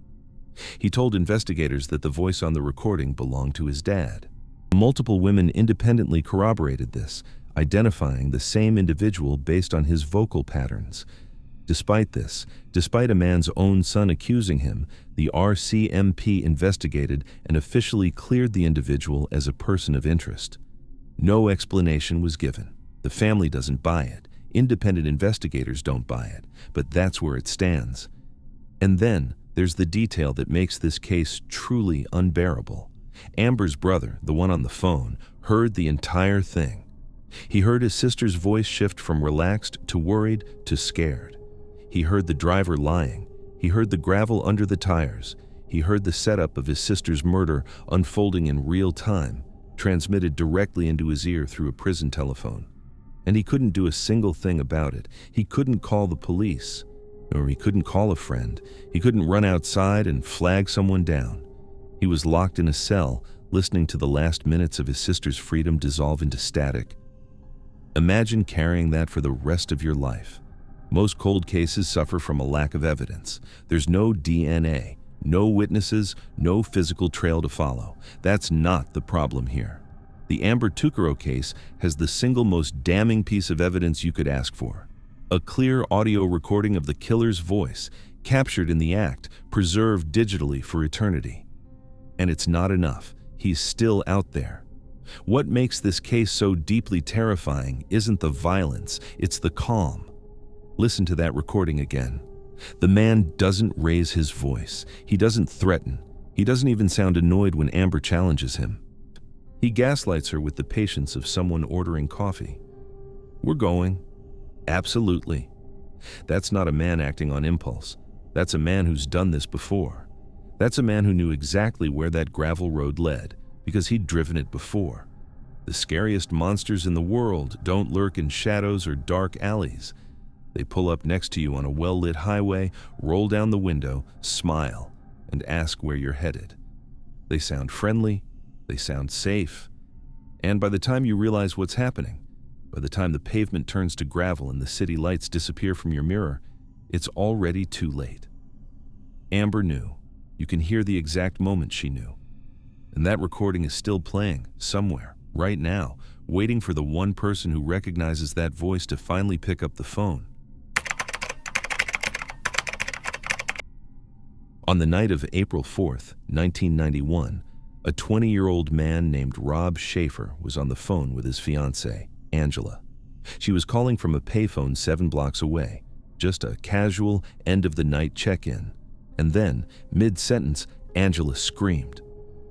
He told investigators that the voice on the recording belonged to his dad. Multiple women independently corroborated this, identifying the same individual based on his vocal patterns. Despite this, despite a man's own son accusing him, the RCMP investigated and officially cleared the individual as a person of interest. No explanation was given. The family doesn't buy it. Independent investigators don't buy it, but that's where it stands. And then, there's the detail that makes this case truly unbearable. Amber's brother, the one on the phone, heard the entire thing. He heard his sister's voice shift from relaxed to worried to scared. He heard the driver lying. He heard the gravel under the tires. He heard the setup of his sister's murder unfolding in real time, transmitted directly into his ear through a prison telephone. And he couldn't do a single thing about it. He couldn't call the police, or he couldn't call a friend. He couldn't run outside and flag someone down. He was locked in a cell, listening to the last minutes of his sister's freedom dissolve into static. Imagine carrying that for the rest of your life. Most cold cases suffer from a lack of evidence. There's no DNA, no witnesses, no physical trail to follow. That's not the problem here. The Amber Tuccaro case has the single most damning piece of evidence you could ask for. A clear audio recording of the killer's voice, captured in the act, preserved digitally for eternity. And it's not enough. He's still out there. What makes this case so deeply terrifying isn't the violence, it's the calm. Listen to that recording again. The man doesn't raise his voice. He doesn't threaten. He doesn't even sound annoyed when Amber challenges him. He gaslights her with the patience of someone ordering coffee. We're going. Absolutely. That's not a man acting on impulse. That's a man who's done this before. That's a man who knew exactly where that gravel road led, because he'd driven it before. The scariest monsters in the world don't lurk in shadows or dark alleys. They pull up next to you on a well-lit highway, roll down the window, smile, and ask where you're headed. They sound friendly, they sound safe, and by the time you realize what's happening, by the time the pavement turns to gravel and the city lights disappear from your mirror, it's already too late. Amber knew. You can hear the exact moment she knew. And that recording is still playing, somewhere, right now, waiting for the one person who recognizes that voice to finally pick up the phone. On the night of April 4th, 1991, a 20-year-old man named Rob Schaefer was on the phone with his fiancée, Angela. She was calling from a payphone 7 blocks away, just a casual, end-of-the-night check-in. And then, mid-sentence, Angela screamed.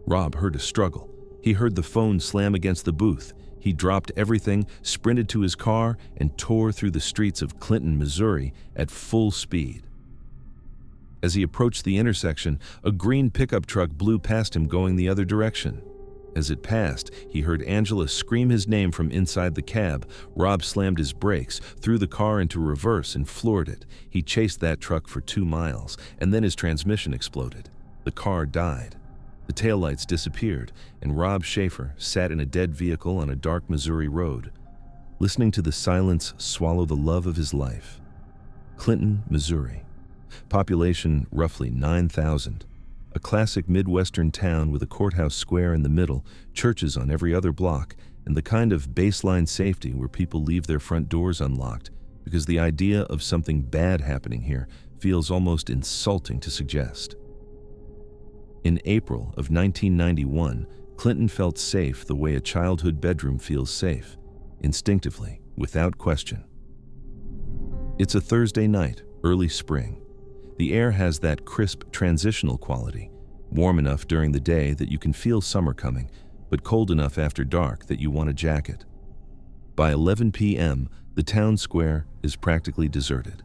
Rob heard a struggle. He heard the phone slam against the booth. He dropped everything, sprinted to his car, and tore through the streets of Clinton, Missouri, at full speed. As he approached the intersection, a green pickup truck blew past him going the other direction. As it passed, he heard Angela scream his name from inside the cab. Rob slammed his brakes, threw the car into reverse, and floored it. He chased that truck for 2 miles, and then his transmission exploded. The car died. The taillights disappeared, and Rob Schaefer sat in a dead vehicle on a dark Missouri road, listening to the silence swallow the love of his life. Clinton, Missouri. Population roughly 9,000. A classic Midwestern town with a courthouse square in the middle, churches on every other block, and the kind of baseline safety where people leave their front doors unlocked because the idea of something bad happening here feels almost insulting to suggest. In April of 1991, Clinton felt safe the way a childhood bedroom feels safe, instinctively, without question. It's a Thursday night, early spring. The air has that crisp transitional quality, warm enough during the day that you can feel summer coming, but cold enough after dark that you want a jacket. By 11 p.m., the town square is practically deserted.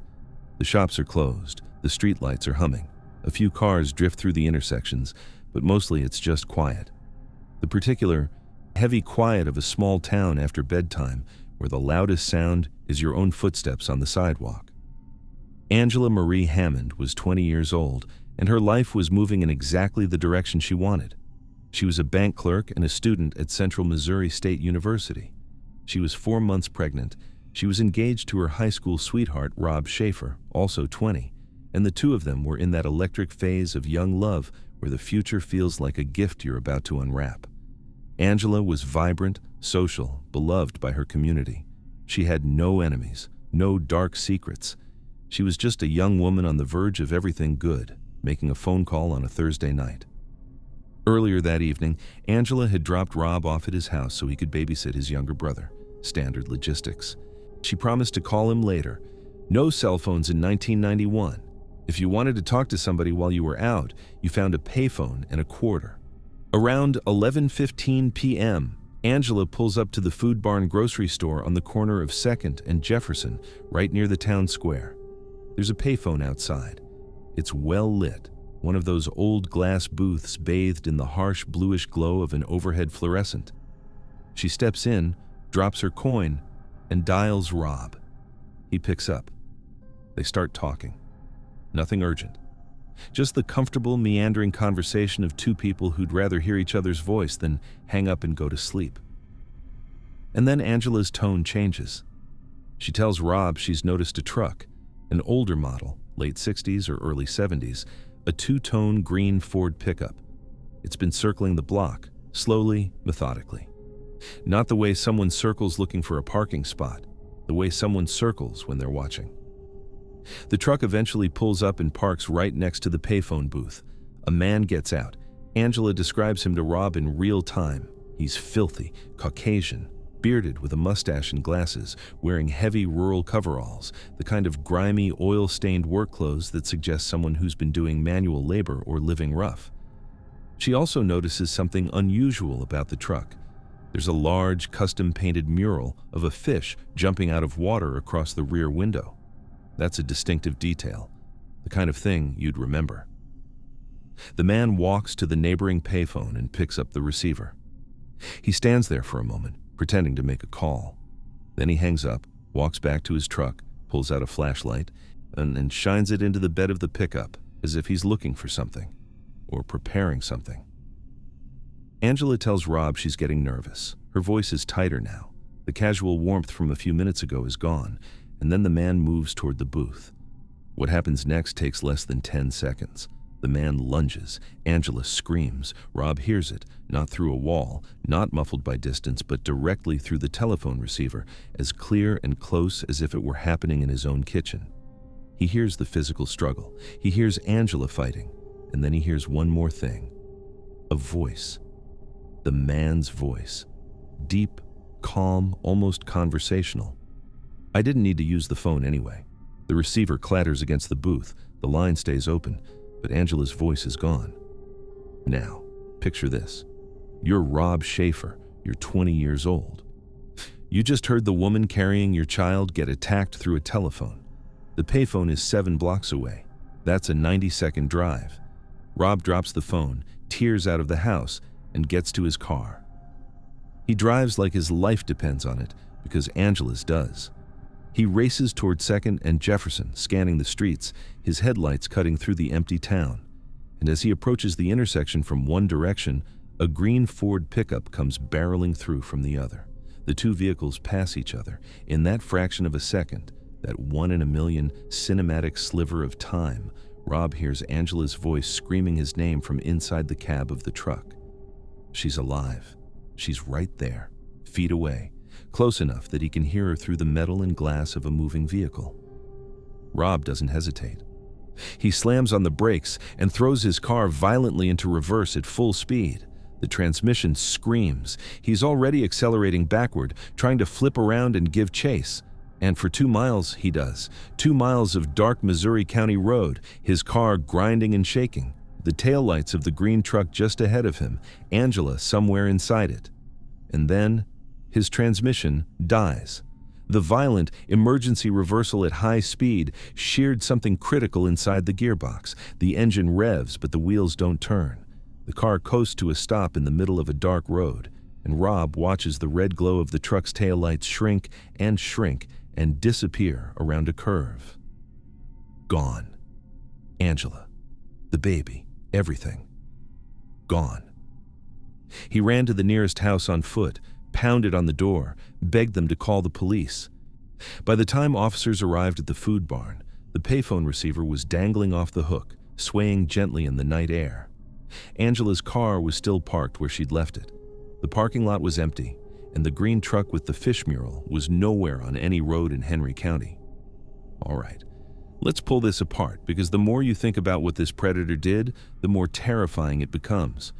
The shops are closed, the streetlights are humming. A few cars drift through the intersections, but mostly it's just quiet. The particular, heavy quiet of a small town after bedtime, where the loudest sound is your own footsteps on the sidewalk. Angela Marie Hammond was 20 years old, and her life was moving in exactly the direction she wanted. She was a bank clerk and a student at Central Missouri State University. She was 4 months pregnant. She was engaged to her high school sweetheart, Rob Schaefer, also 20, and the two of them were in that electric phase of young love where the future feels like a gift you're about to unwrap. Angela was vibrant, social, beloved by her community. She had no enemies, no dark secrets. She was just a young woman on the verge of everything good, making a phone call on a Thursday night. Earlier that evening, Angela had dropped Rob off at his house so he could babysit his younger brother. Standard logistics. She promised to call him later. No cell phones in 1991. If you wanted to talk to somebody while you were out, you found a payphone and a quarter. Around 11:15 p.m., Angela pulls up to the Food Barn grocery store on the corner of 2nd and Jefferson, right near the town square. There's a payphone outside. It's well lit, one of those old glass booths bathed in the harsh bluish glow of an overhead fluorescent. She steps in, drops her coin, and dials Rob. He picks up. They start talking. Nothing urgent. Just the comfortable, meandering conversation of two people who'd rather hear each other's voice than hang up and go to sleep. And then Angela's tone changes. She tells Rob she's noticed a truck, an older model, late 60s or early 70s, a two-tone green Ford pickup. It's been circling the block, slowly, methodically. Not the way someone circles looking for a parking spot, the way someone circles when they're watching. The truck eventually pulls up and parks right next to the payphone booth. A man gets out. Angela describes him to Rob in real time. He's filthy, Caucasian, bearded with a mustache and glasses, wearing heavy rural coveralls, the kind of grimy, oil-stained work clothes that suggest someone who's been doing manual labor or living rough. She also notices something unusual about the truck. There's a large, custom-painted mural of a fish jumping out of water across the rear window. That's a distinctive detail, the kind of thing you'd remember. The man walks to the neighboring payphone and picks up the receiver. He stands there for a moment, pretending to make a call. Then he hangs up, walks back to his truck, pulls out a flashlight, and shines it into the bed of the pickup as if he's looking for something, or preparing something. Angela tells Rob she's getting nervous. Her voice is tighter now. The casual warmth from a few minutes ago is gone, and then the man moves toward the booth. What happens next takes less than 10 seconds. The man lunges. Angela screams. Rob hears it, not through a wall, not muffled by distance, but directly through the telephone receiver, as clear and close as if it were happening in his own kitchen. He hears the physical struggle. He hears Angela fighting, and then he hears one more thing. A voice. The man's voice. Deep, calm, almost conversational. I didn't need to use the phone anyway. The receiver clatters against the booth. The line stays open, but Angela's voice is gone. Now, picture this. You're Rob Schaefer. You're 20 years old. You just heard the woman carrying your child get attacked through a telephone. The payphone is 7 blocks away. That's a 90-second drive. Rob drops the phone, tears out of the house, and gets to his car. He drives like his life depends on it, because Angela's does. He races toward 2nd and Jefferson, scanning the streets, his headlights cutting through the empty town. And as he approaches the intersection from one direction, a green Ford pickup comes barreling through from the other. The two vehicles pass each other. In that fraction of a second, that 1 in a million cinematic sliver of time, Rob hears Angela's voice screaming his name from inside the cab of the truck. She's alive. She's right there, feet away, close enough that he can hear her through the metal and glass of a moving vehicle. Rob doesn't hesitate. He slams on the brakes and throws his car violently into reverse at full speed. The transmission screams. He's already accelerating backward, trying to flip around and give chase. And for 2 miles, he does. 2 miles of dark Missouri County road, his car grinding and shaking. The taillights of the green truck just ahead of him, Angela somewhere inside it. And then his transmission dies. The violent emergency reversal at high speed sheared something critical inside the gearbox. The engine revs, but the wheels don't turn. The car coasts to a stop in the middle of a dark road, and Rob watches the red glow of the truck's taillights shrink and disappear around a curve. Gone. Angela. The baby. Everything. Gone. He ran to the nearest house on foot, pounded on the door, begged them to call the police. By the time officers arrived at the food barn, the payphone receiver was dangling off the hook, swaying gently in the night air. Angela's car was still parked where she'd left it. The parking lot was empty, and the green truck with the fish mural was nowhere on any road in Henry County. All right, let's pull this apart, because the more you think about what this predator did, the more terrifying it becomes.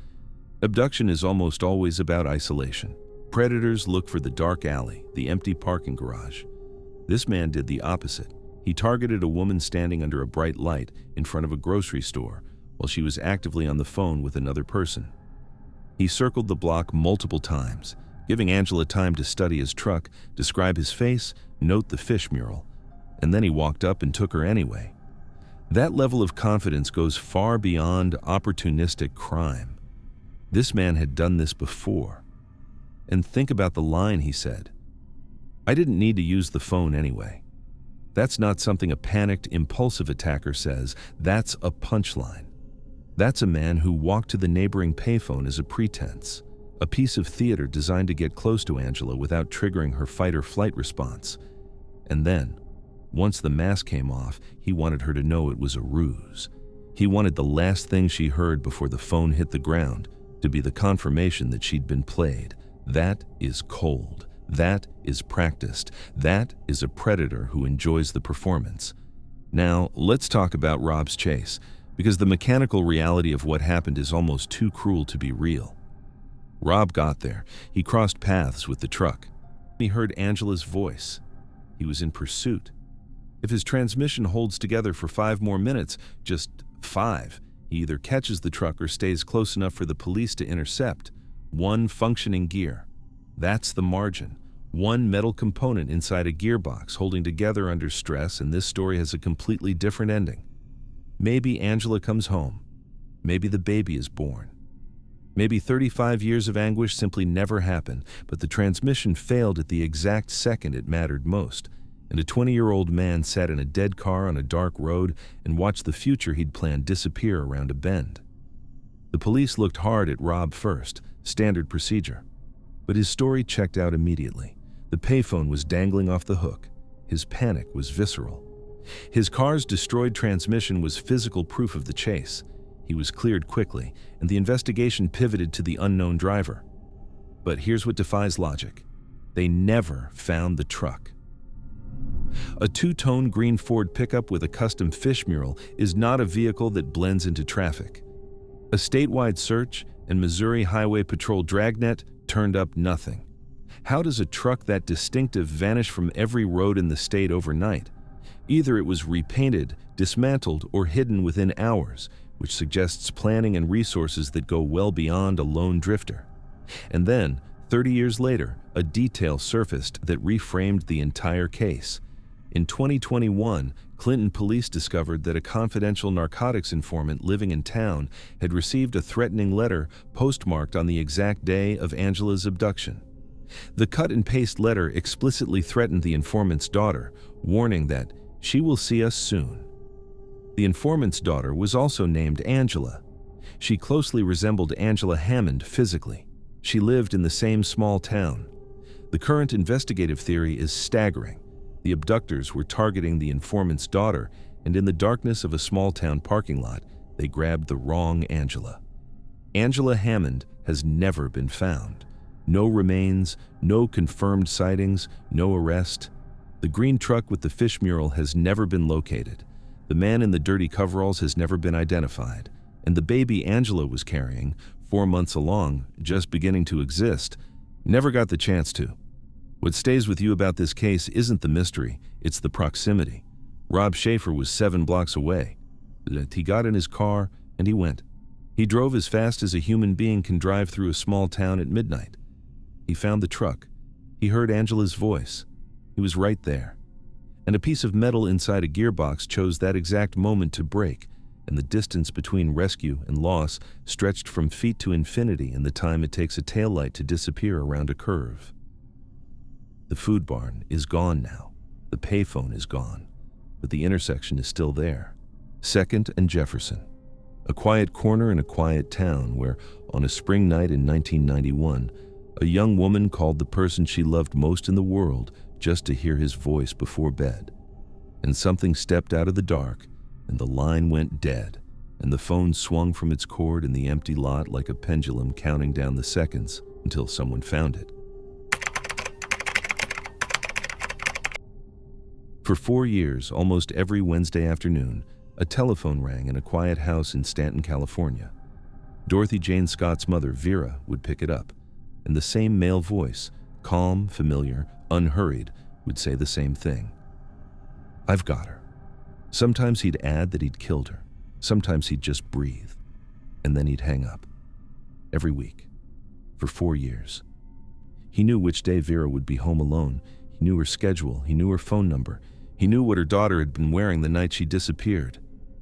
Abduction is almost always about isolation. Predators look for the dark alley, the empty parking garage. This man did the opposite. He targeted a woman standing under a bright light in front of a grocery store while she was actively on the phone with another person. He circled the block multiple times, giving Angela time to study his truck, describe his face, note the fish mural, and then he walked up and took her anyway. That level of confidence goes far beyond opportunistic crime. This man had done this before. And think about the line he said. "I didn't need to use the phone anyway." That's not something a panicked, impulsive attacker says. That's a punchline. That's a man who walked to the neighboring payphone as a pretense, a piece of theater designed to get close to Angela without triggering her fight-or-flight response. And then, once the mask came off, he wanted her to know it was a ruse. He wanted the last thing she heard before the phone hit the ground to be the confirmation that she'd been played. That is cold. That is practiced. That is a predator who enjoys the performance. Now, let's talk about Rob's chase, because the mechanical reality of what happened is almost too cruel to be real. Rob got there. He crossed paths with the truck. He heard Angela's voice. He was in pursuit. If his transmission holds together for 5 more minutes, just 5, he either catches the truck or stays close enough for the police to intercept. 1 functioning gear. That's the margin. 1 metal component inside a gearbox holding together under stress, and this story has a completely different ending. Maybe Angela comes home. Maybe the baby is born. Maybe 35 years of anguish simply never happened, but the transmission failed at the exact second it mattered most, and a 20-year-old man sat in a dead car on a dark road and watched the future he'd planned disappear around a bend. The police looked hard at Rob first, standard procedure. But his story checked out immediately. The payphone was dangling off the hook. His panic was visceral. His car's destroyed transmission was physical proof of the chase. He was cleared quickly, and the investigation pivoted to the unknown driver. But here's what defies logic. They never found the truck. A 2-tone green Ford pickup with a custom fish mural is not a vehicle that blends into traffic. A statewide search and Missouri Highway Patrol dragnet turned up nothing. How does a truck that distinctive vanish from every road in the state overnight? Either it was repainted, dismantled, or hidden within hours, which suggests planning and resources that go well beyond a lone drifter. And then, 30 years later, a detail surfaced that reframed the entire case. In 2021, Clinton police discovered that a confidential narcotics informant living in town had received a threatening letter postmarked on the exact day of Angela's abduction. The cut-and-paste letter explicitly threatened the informant's daughter, warning that she will see us soon. The informant's daughter was also named Angela. She closely resembled Angela Hammond physically. She lived in the same small town. The current investigative theory is staggering. The abductors were targeting the informant's daughter, and in the darkness of a small-town parking lot, they grabbed the wrong Angela. Angela Hammond has never been found. No remains, no confirmed sightings, no arrest. The green truck with the fish mural has never been located. The man in the dirty coveralls has never been identified. And the baby Angela was carrying, 4 months along, just beginning to exist, never got the chance to. What stays with you about this case isn't the mystery, it's the proximity. Rob Schaefer was 7 blocks away. He got in his car and he went. He drove as fast as a human being can drive through a small town at midnight. He found the truck. He heard Angela's voice. He was right there. And a piece of metal inside a gearbox chose that exact moment to break, and the distance between rescue and loss stretched from feet to infinity in the time it takes a taillight to disappear around a curve. The food barn is gone now. The payphone is gone. But the intersection is still there. 2nd and Jefferson. A quiet corner in a quiet town where, on a spring night in 1991, a young woman called the person she loved most in the world just to hear his voice before bed. And something stepped out of the dark, and the line went dead, and the phone swung from its cord in the empty lot like a pendulum counting down the seconds until someone found it. For 4 years, almost every Wednesday afternoon, a telephone rang in a quiet house in Stanton, California. Dorothy Jane Scott's mother, Vera, would pick it up, and the same male voice, calm, familiar, unhurried, would say the same thing. "I've got her." Sometimes he'd add that he'd killed her. Sometimes he'd just breathe. And then he'd hang up. Every week. For 4 years. He knew which day Vera would be home alone. He knew her schedule. He knew her phone number. He knew what her daughter had been wearing the night she disappeared.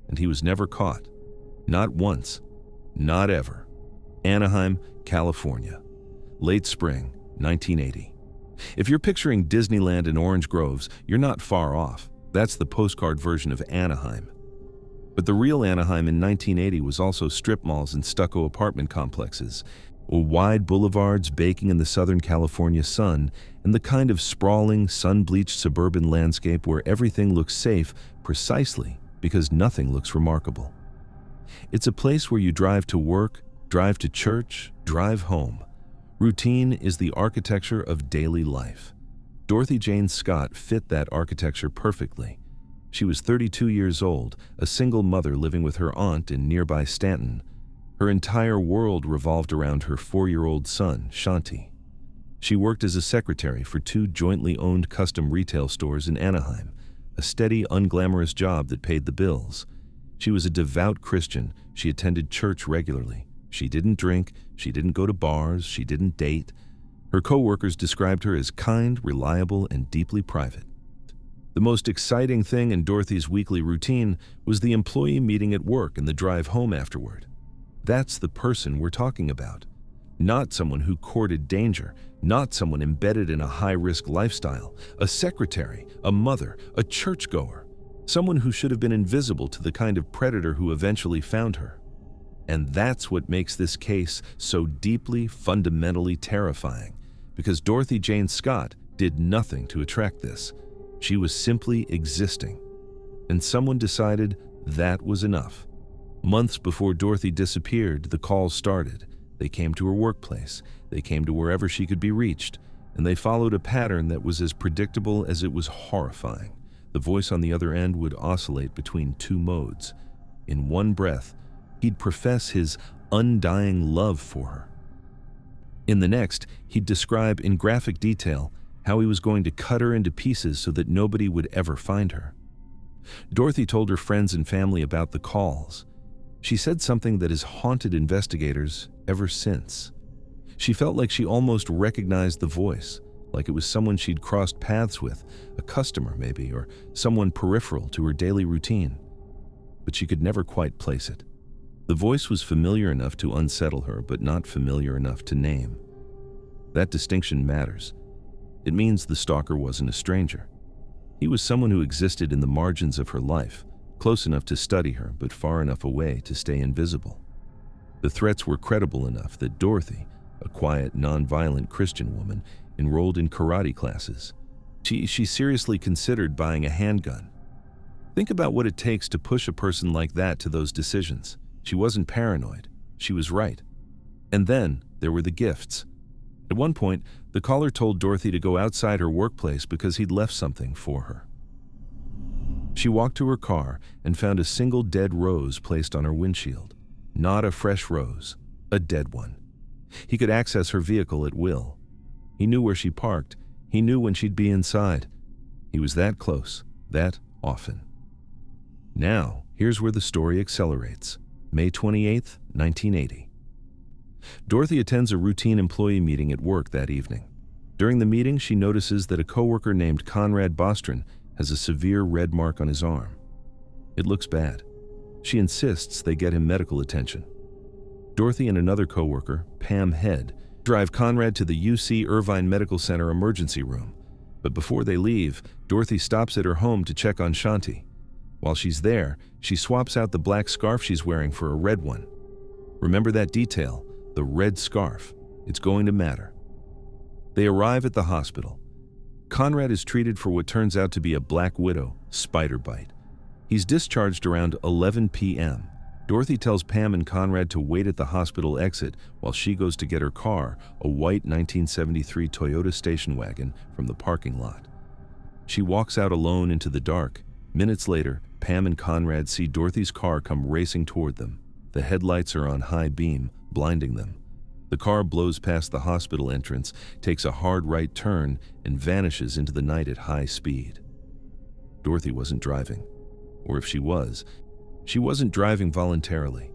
And he was never caught. Not once. Not ever. Anaheim, California. Late spring, 1980. If you're picturing Disneyland and orange groves, you're not far off. That's the postcard version of Anaheim. But the real Anaheim in 1980 was also strip malls and stucco apartment complexes, wide boulevards baking in the Southern California sun, and the kind of sprawling, sun-bleached suburban landscape where everything looks safe precisely because nothing looks remarkable. It's a place where you drive to work, drive to church, drive home. Routine is the architecture of daily life. Dorothy Jane Scott fit that architecture perfectly. She was 32 years old, a single mother living with her aunt in nearby Stanton. Her entire world revolved around her 4-year-old son, Shanti. She worked as a secretary for 2 jointly owned custom retail stores in Anaheim, a steady, unglamorous job that paid the bills. She was a devout Christian. She attended church regularly. She didn't drink. She didn't go to bars. She didn't date. Her co-workers described her as kind, reliable, and deeply private. The most exciting thing in Dorothy's weekly routine was the employee meeting at work and the drive home afterward. That's the person we're talking about. Not someone who courted danger, not someone embedded in a high-risk lifestyle, a secretary, a mother, a churchgoer, someone who should have been invisible to the kind of predator who eventually found her. And that's what makes this case so deeply, fundamentally terrifying, because Dorothy Jane Scott did nothing to attract this. She was simply existing. And someone decided that was enough. Months before Dorothy disappeared, the calls started. They came to her workplace. They came to wherever she could be reached. And they followed a pattern that was as predictable as it was horrifying. The voice on the other end would oscillate between 2 modes. In one breath, he'd profess his undying love for her. In the next, he'd describe in graphic detail how he was going to cut her into pieces so that nobody would ever find her. Dorothy told her friends and family about the calls. She said something that has haunted investigators ever since. She felt like she almost recognized the voice, like it was someone she'd crossed paths with, a customer maybe, or someone peripheral to her daily routine. But she could never quite place it. The voice was familiar enough to unsettle her, but not familiar enough to name. That distinction matters. It means the stalker wasn't a stranger. He was someone who existed in the margins of her life, close enough to study her, but far enough away to stay invisible. The threats were credible enough that Dorothy, a quiet, non-violent Christian woman, enrolled in karate classes. She seriously considered buying a handgun. Think about what it takes to push a person like that to those decisions. She wasn't paranoid. She was right. And then there were the gifts. At one point, the caller told Dorothy to go outside her workplace because he'd left something for her. She walked to her car and found a single dead rose placed on her windshield. Not a fresh rose, a dead one. He could access her vehicle at will. He knew where she parked. He knew when she'd be inside. He was that close, that often. Now, here's where the story accelerates. May 28, 1980. Dorothy attends a routine employee meeting at work that evening. During the meeting, she notices that a coworker named Conrad Bostrom has a severe red mark on his arm. It looks bad. She insists they get him medical attention. Dorothy and another coworker, Pam Head, drive Conrad to the UC Irvine Medical Center emergency room. But before they leave, Dorothy stops at her home to check on Shanti. While she's there, she swaps out the black scarf she's wearing for a red one. Remember that detail, the red scarf. It's going to matter. They arrive at the hospital. Conrad is treated for what turns out to be a black widow, spider bite. He's discharged around 11 p.m. Dorothy tells Pam and Conrad to wait at the hospital exit while she goes to get her car, a white 1973 Toyota station wagon, from the parking lot. She walks out alone into the dark. Minutes later, Pam and Conrad see Dorothy's car come racing toward them. The headlights are on high beam, blinding them. The car blows past the hospital entrance, takes a hard right turn, and vanishes into the night at high speed. Dorothy wasn't driving. Or if she wasn't driving voluntarily.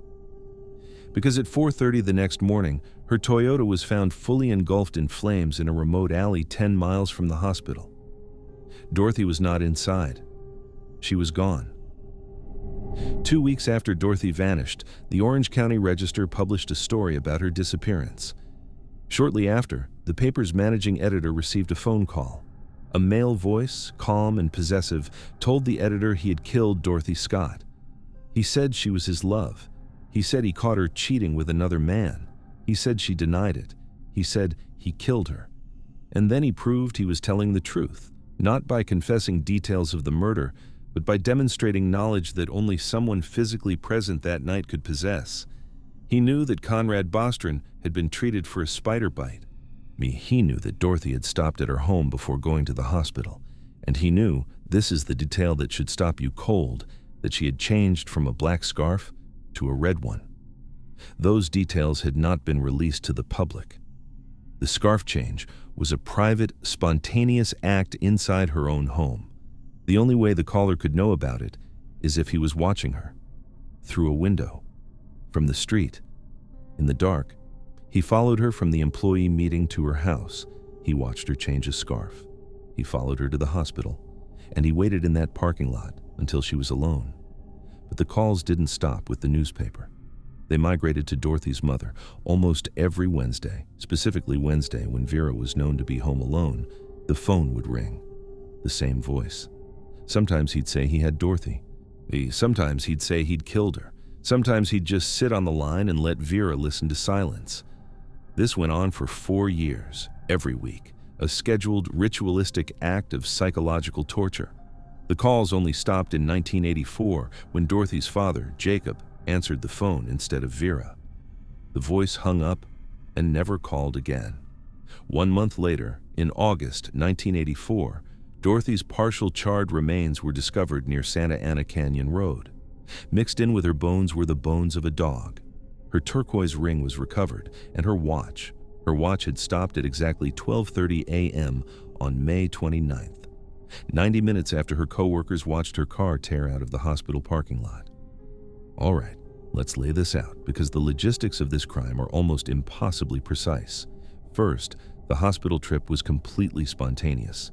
Because at 4:30 the next morning, her Toyota was found fully engulfed in flames in a remote alley 10 miles from the hospital. Dorothy was not inside. She was gone. 2 weeks after Dorothy vanished, the Orange County Register published a story about her disappearance. Shortly after, the paper's managing editor received a phone call. A male voice, calm and possessive, told the editor he had killed Dorothy Scott. He said she was his love. He said he caught her cheating with another man. He said she denied it. He said he killed her. And then he proved he was telling the truth, not by confessing details of the murder, but by demonstrating knowledge that only someone physically present that night could possess. He knew that Conrad Bostron had been treated for a spider bite. He knew that Dorothy had stopped at her home before going to the hospital. And he knew, this is the detail that should stop you cold, that she had changed from a black scarf to a red one. Those details had not been released to the public. The scarf change was a private, spontaneous act inside her own home. The only way the caller could know about it is if he was watching her. Through a window. From the street. In the dark. He followed her from the employee meeting to her house. He watched her change a scarf. He followed her to the hospital. And he waited in that parking lot until she was alone. But the calls didn't stop with the newspaper. They migrated to Dorothy's mother almost every Wednesday, specifically Wednesday when Vera was known to be home alone. The phone would ring. The same voice. Sometimes he'd say he had Dorothy. Sometimes he'd say he'd killed her. Sometimes he'd just sit on the line and let Vera listen to silence. This went on for 4 years, every week, a scheduled, ritualistic act of psychological torture. The calls only stopped in 1984 when Dorothy's father, Jacob, answered the phone instead of Vera. The voice hung up and never called again. 1 month later, in August 1984, Dorothy's partial charred remains were discovered near Santa Ana Canyon Road. Mixed in with her bones were the bones of a dog. Her turquoise ring was recovered, and her watch. Her watch had stopped at exactly 12:30 a.m. on May 29th, 90 minutes after her co-workers watched her car tear out of the hospital parking lot. All right, let's lay this out, because the logistics of this crime are almost impossibly precise. First, the hospital trip was completely spontaneous.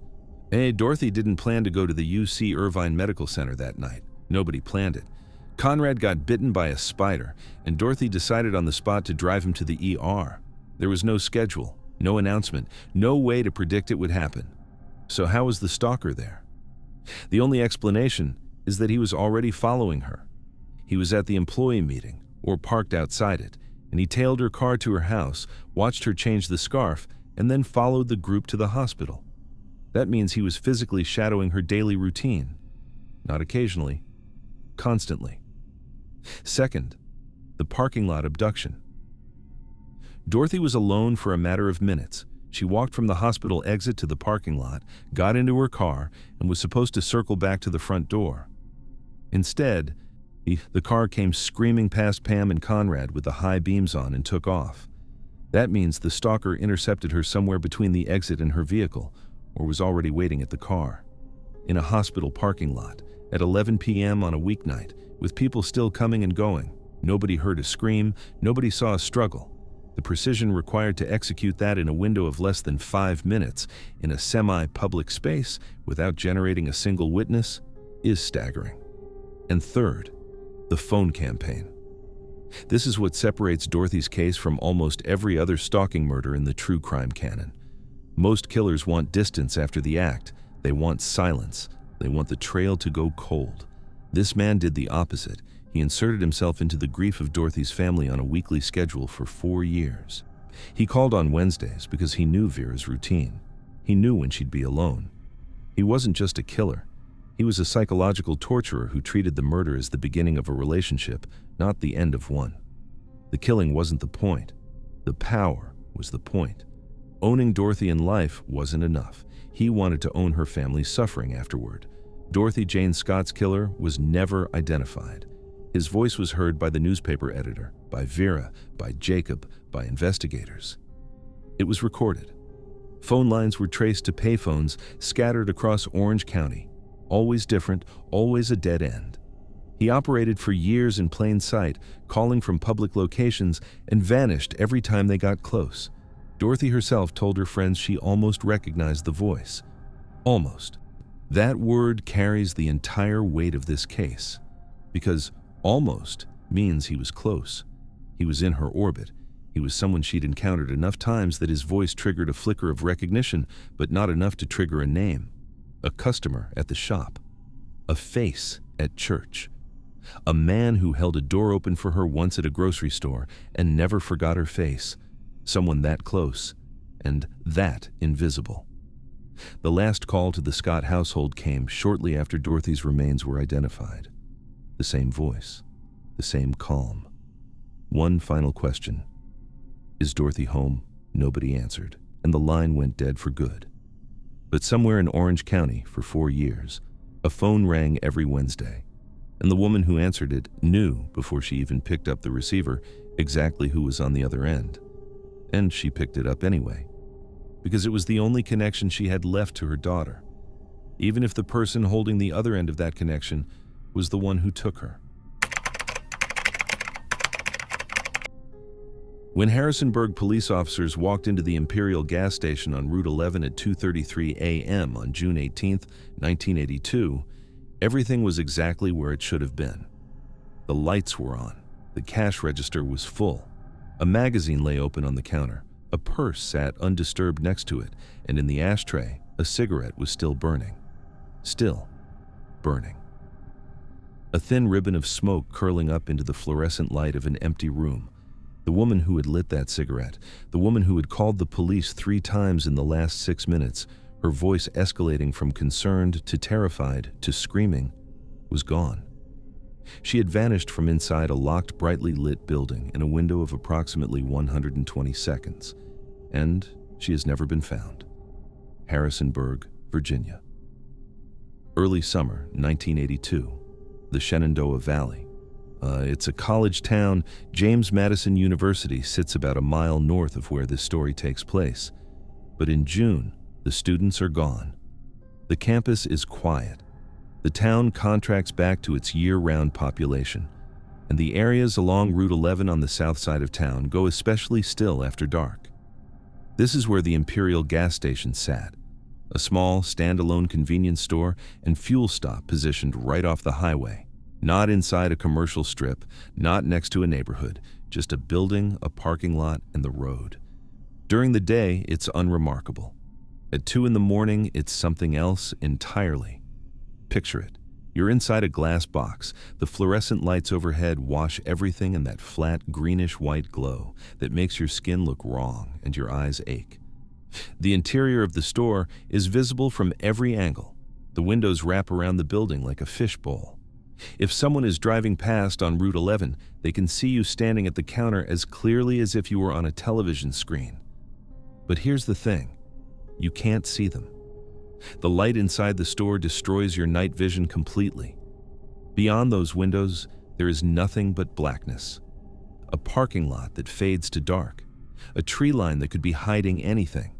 Dorothy didn't plan to go to the UC Irvine Medical Center that night. Nobody planned it. Conrad got bitten by a spider, and Dorothy decided on the spot to drive him to the ER. There was no schedule, no announcement, no way to predict it would happen. So how was the stalker there? The only explanation is that he was already following her. He was at the employee meeting, or parked outside it, and he tailed her car to her house, watched her change the scarf, and then followed the group to the hospital. That means he was physically shadowing her daily routine. Not occasionally, constantly. Second, the parking lot abduction. Dorothy was alone for a matter of minutes. She walked from the hospital exit to the parking lot, got into her car, and was supposed to circle back to the front door. Instead, the car came screaming past Pam and Conrad with the high beams on and took off. That means the stalker intercepted her somewhere between the exit and her vehicle, or was already waiting at the car. In a hospital parking lot, at 11 p.m. on a weeknight, with people still coming and going. Nobody heard a scream, nobody saw a struggle. The precision required to execute that in a window of less than 5 minutes, in a semi-public space, without generating a single witness, is staggering. And third, the phone campaign. This is what separates Dorothy's case from almost every other stalking murder in the true crime canon. Most killers want distance after the act. They want silence. They want the trail to go cold. This man did the opposite. He inserted himself into the grief of Dorothy's family on a weekly schedule for 4 years. He called on Wednesdays because he knew Vera's routine. He knew when she'd be alone. He wasn't just a killer. He was a psychological torturer who treated the murder as the beginning of a relationship, not the end of one. The killing wasn't the point. The power was the point. Owning Dorothy in life wasn't enough. He wanted to own her family's suffering afterward. Dorothy Jane Scott's killer was never identified. His voice was heard by the newspaper editor, by Vera, by Jacob, by investigators. It was recorded. Phone lines were traced to payphones scattered across Orange County. always different, always a dead end. He operated for years in plain sight, calling from public locations, and vanished every time they got close. Dorothy herself told her friends she almost recognized the voice. Almost. That word carries the entire weight of this case, because almost means he was close. He was in her orbit. He was someone she'd encountered enough times that his voice triggered a flicker of recognition, but not enough to trigger a name. A customer at the shop. A face at church. A man who held a door open for her once at a grocery store and never forgot her face. Someone that close and that invisible. The last call to the Scott household came shortly after Dorothy's remains were identified. The same voice, the same calm. One final question. Is Dorothy home? Nobody answered, and the line went dead for good. But somewhere in Orange County, for 4 years, a phone rang every Wednesday, and the woman who answered it knew, before she even picked up the receiver, exactly who was on the other end. And she picked it up anyway, because it was the only connection she had left to her daughter, even if the person holding the other end of that connection was the one who took her. When Harrisonburg police officers walked into the Imperial gas station on Route 11 at 2:33 a.m. on June 18, 1982, everything was exactly where it should have been. The lights were on, the cash register was full, a magazine lay open on the counter, a purse sat undisturbed next to it, and in the ashtray, a cigarette was still burning. Still burning. A thin ribbon of smoke curling up into the fluorescent light of an empty room. The woman who had lit that cigarette, the woman who had called the police 3 times in the last 6 minutes, her voice escalating from concerned to terrified to screaming, was gone. She had vanished from inside a locked, brightly lit building in a window of approximately 120 seconds, and she has never been found. Harrisonburg, Virginia. Early summer, 1982, the Shenandoah Valley. It's a college town. James Madison University sits about a mile north of where this story takes place. But in June, the students are gone. The campus is quiet. The town contracts back to its year-round population, and the areas along Route 11 on the south side of town go especially still after dark. This is where the Imperial gas station sat, a small, standalone convenience store and fuel stop positioned right off the highway. Not inside a commercial strip, not next to a neighborhood, just a building, a parking lot, and the road. During the day, it's unremarkable. At 2 in the morning, it's something else entirely. Picture it. You're inside a glass box. The fluorescent lights overhead wash everything in that flat, greenish-white glow that makes your skin look wrong and your eyes ache. The interior of the store is visible from every angle. The windows wrap around the building like a fishbowl. If someone is driving past on Route 11, they can see you standing at the counter as clearly as if you were on a television screen. But here's the thing. You can't see them. The light inside the store destroys your night vision completely. Beyond those windows, there is nothing but blackness. A parking lot that fades to dark. A tree line that could be hiding anything.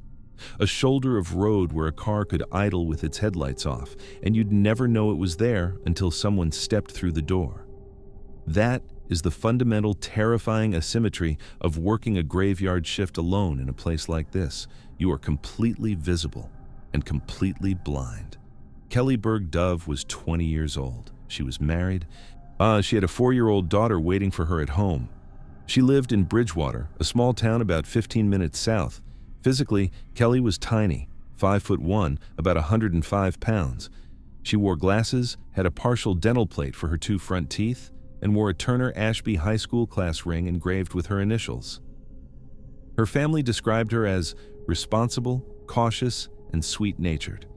A shoulder of road where a car could idle with its headlights off, and you'd never know it was there until someone stepped through the door. That is the fundamental, terrifying asymmetry of working a graveyard shift alone in a place like this. You are completely visible and completely blind. Kelly Berg Dove was 20 years old. She was married. She had a 4-year-old daughter waiting for her at home. She lived in Bridgewater, a small town about 15 minutes south. Physically, Kelly was tiny, 5'1", about 105 pounds. She wore glasses, had a partial dental plate for her 2 front teeth, and wore a Turner Ashby High School class ring engraved with her initials. Her family described her as responsible, cautious, and sweet-natured.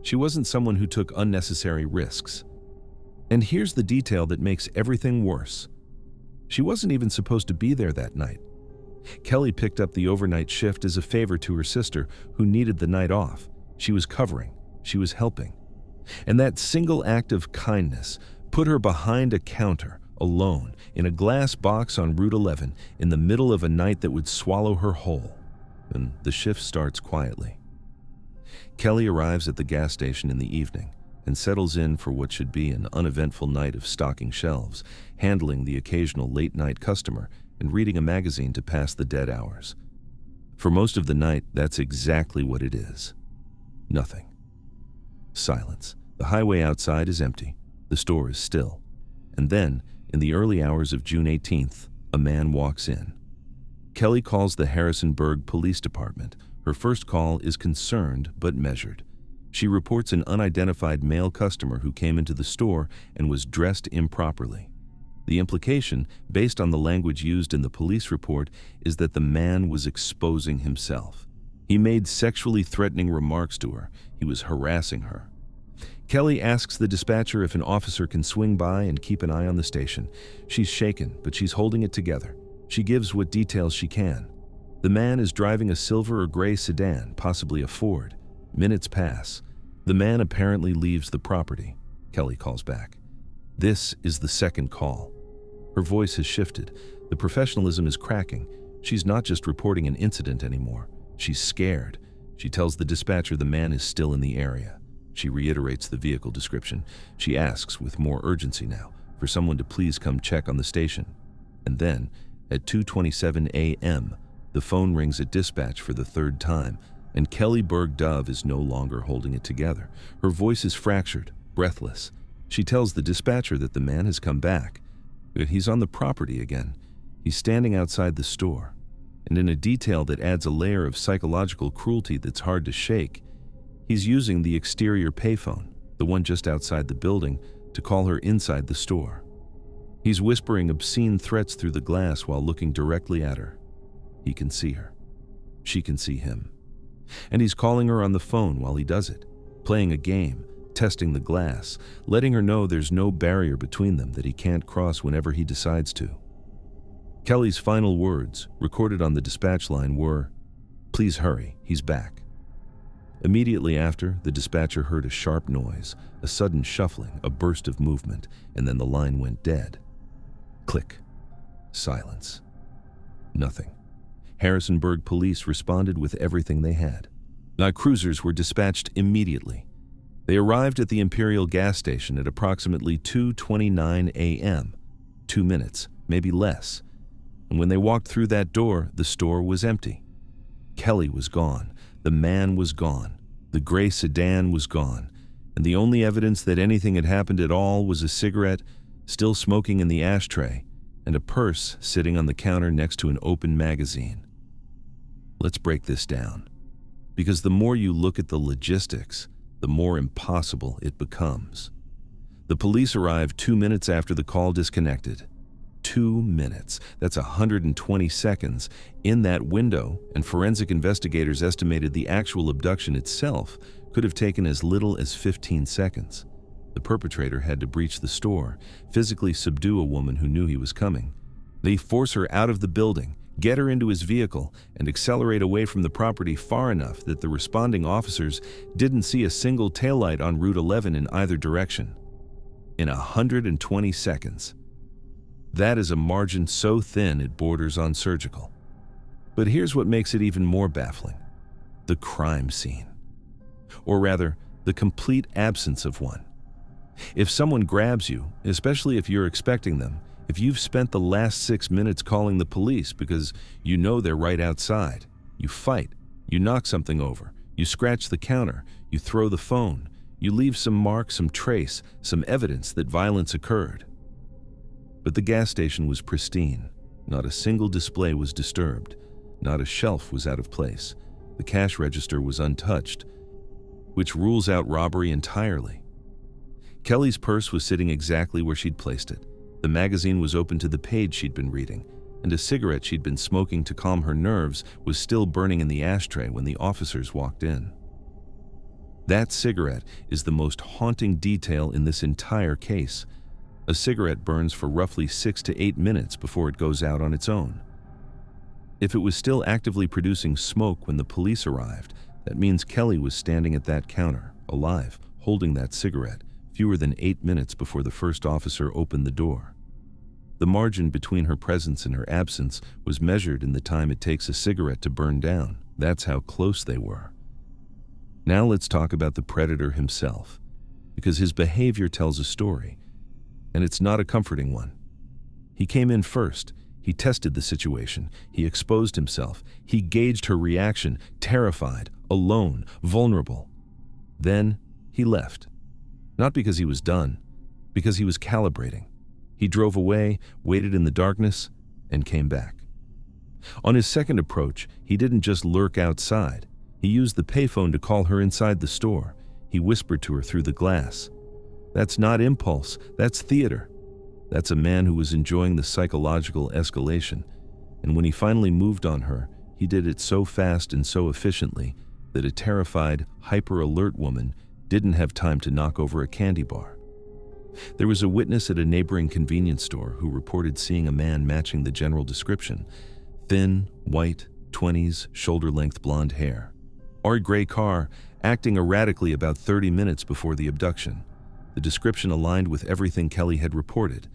She wasn't someone who took unnecessary risks. And here's the detail that makes everything worse. She wasn't even supposed to be there that night. Kelly picked up the overnight shift as a favor to her sister, who needed the night off. She was covering. She was helping. And that single act of kindness put her behind a counter, alone, in a glass box on Route 11, in the middle of a night that would swallow her whole. And the shift starts quietly. Kelly arrives at the gas station in the evening, and settles in for what should be an uneventful night of stocking shelves, handling the occasional late-night customer, and reading a magazine to pass the dead hours. For most of the night, that's exactly what it is. Nothing. Silence. The highway outside is empty. The store is still. And then, in the early hours of June 18th, a man walks in. Kelly calls the Harrisonburg Police Department. Her first call is concerned but measured. She reports an unidentified male customer who came into the store and was dressed improperly. The implication, based on the language used in the police report, is that the man was exposing himself. He made sexually threatening remarks to her. He was harassing her. Kelly asks the dispatcher if an officer can swing by and keep an eye on the station. She's shaken, but she's holding it together. She gives what details she can. The man is driving a silver or gray sedan, possibly a Ford. Minutes pass. The man apparently leaves the property. Kelly calls back. This is the second call. Her voice has shifted. The professionalism is cracking. She's not just reporting an incident anymore. She's scared. She tells the dispatcher the man is still in the area. She reiterates the vehicle description. She asks, with more urgency now, for someone to please come check on the station. And then, at 2:27 a.m., the phone rings at dispatch for the third time, and Kelly Berg-Dove is no longer holding it together. Her voice is fractured, breathless. She tells the dispatcher that the man has come back, that he's on the property again. He's standing outside the store, and in a detail that adds a layer of psychological cruelty that's hard to shake, he's using the exterior payphone, the one just outside the building, to call her inside the store. He's whispering obscene threats through the glass while looking directly at her. He can see her. She can see him. And he's calling her on the phone while he does it, playing a game, testing the glass, letting her know there's no barrier between them that he can't cross whenever he decides to. Kelly's final words, recorded on the dispatch line, were, "Please hurry, he's back." Immediately after, the dispatcher heard a sharp noise, a sudden shuffling, a burst of movement, and then the line went dead. Click. Silence. Nothing. Harrisonburg police responded with everything they had. Cruisers were dispatched immediately. They arrived at the Imperial gas station at approximately 2:29 a.m., 2 minutes, maybe less. And when they walked through that door, the store was empty. Kelly was gone. The man was gone. The gray sedan was gone. And the only evidence that anything had happened at all was a cigarette still smoking in the ashtray and a purse sitting on the counter next to an open magazine. Let's break this down, because the more you look at the logistics, the more impossible it becomes. The police arrived 2 minutes after the call disconnected. 2 minutes. That's 120 seconds in that window, and forensic investigators estimated the actual abduction itself could have taken as little as 15 seconds. The perpetrator had to breach the store, physically subdue a woman who knew he was coming. They force her out of the building, get her into his vehicle, and accelerate away from the property far enough that the responding officers didn't see a single taillight on Route 11 in either direction. In 120 seconds. That is a margin so thin it borders on surgical. But here's what makes it even more baffling. The crime scene. Or rather, the complete absence of one. If someone grabs you, especially if you're expecting them, if you've spent the last 6 minutes calling the police because you know they're right outside, you fight, you knock something over, you scratch the counter, you throw the phone, you leave some mark, some trace, some evidence that violence occurred. But the gas station was pristine. Not a single display was disturbed. Not a shelf was out of place. The cash register was untouched, which rules out robbery entirely. Kelly's purse was sitting exactly where she'd placed it. The magazine was open to the page she'd been reading, and a cigarette she'd been smoking to calm her nerves was still burning in the ashtray when the officers walked in. That cigarette is the most haunting detail in this entire case. A cigarette burns for roughly 6 to 8 minutes before it goes out on its own. If it was still actively producing smoke when the police arrived, that means Kelly was standing at that counter, alive, holding that cigarette, fewer than 8 minutes before the first officer opened the door. The margin between her presence and her absence was measured in the time it takes a cigarette to burn down. That's how close they were. Now let's talk about the predator himself. because his behavior tells a story, and it's not a comforting one. He came in first. He tested the situation. He exposed himself. He gauged her reaction, terrified, alone, vulnerable. Then he left. Not because he was done, because he was calibrating. He drove away, waited in the darkness, and came back. On his second approach, he didn't just lurk outside. He used the payphone to call her inside the store. He whispered to her through the glass. That's not impulse, that's theater. That's a man who was enjoying the psychological escalation. And when he finally moved on her, he did it so fast and so efficiently that a terrified, hyper-alert woman didn't have time to knock over a candy bar. There was a witness at a neighboring convenience store who reported seeing a man matching the general description. Thin, white, 20s, shoulder-length blonde hair. Our gray car, acting erratically about 30 minutes before the abduction. The description aligned with everything Kelly had reported,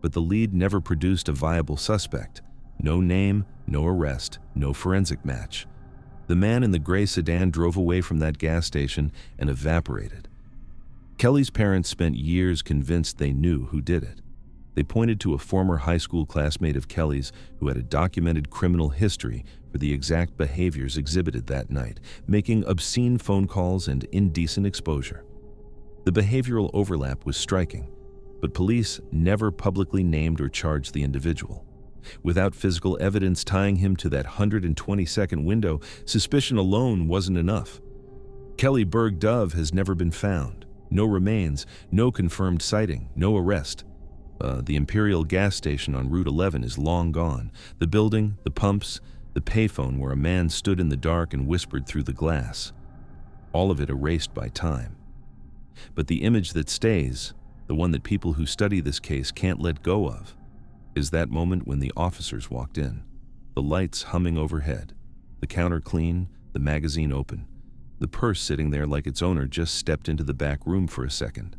but the lead never produced a viable suspect. No name, no arrest, no forensic match. The man in the gray sedan drove away from that gas station and evaporated. Kelly's parents spent years convinced they knew who did it. They pointed to a former high school classmate of Kelly's who had a documented criminal history for the exact behaviors exhibited that night, making obscene phone calls and indecent exposure. The behavioral overlap was striking, but police never publicly named or charged the individual. Without physical evidence tying him to that 120-second window, suspicion alone wasn't enough. Kelly Berg Dove has never been found. No remains, no confirmed sighting, no arrest. The Imperial gas station on Route 11 is long gone. The building, the pumps, the payphone where a man stood in the dark and whispered through the glass. All of it erased by time. But the image that stays, the one that people who study this case can't let go of, is that moment when the officers walked in. The lights humming overhead, the counter clean, the magazine open, the purse sitting there like its owner just stepped into the back room for a second.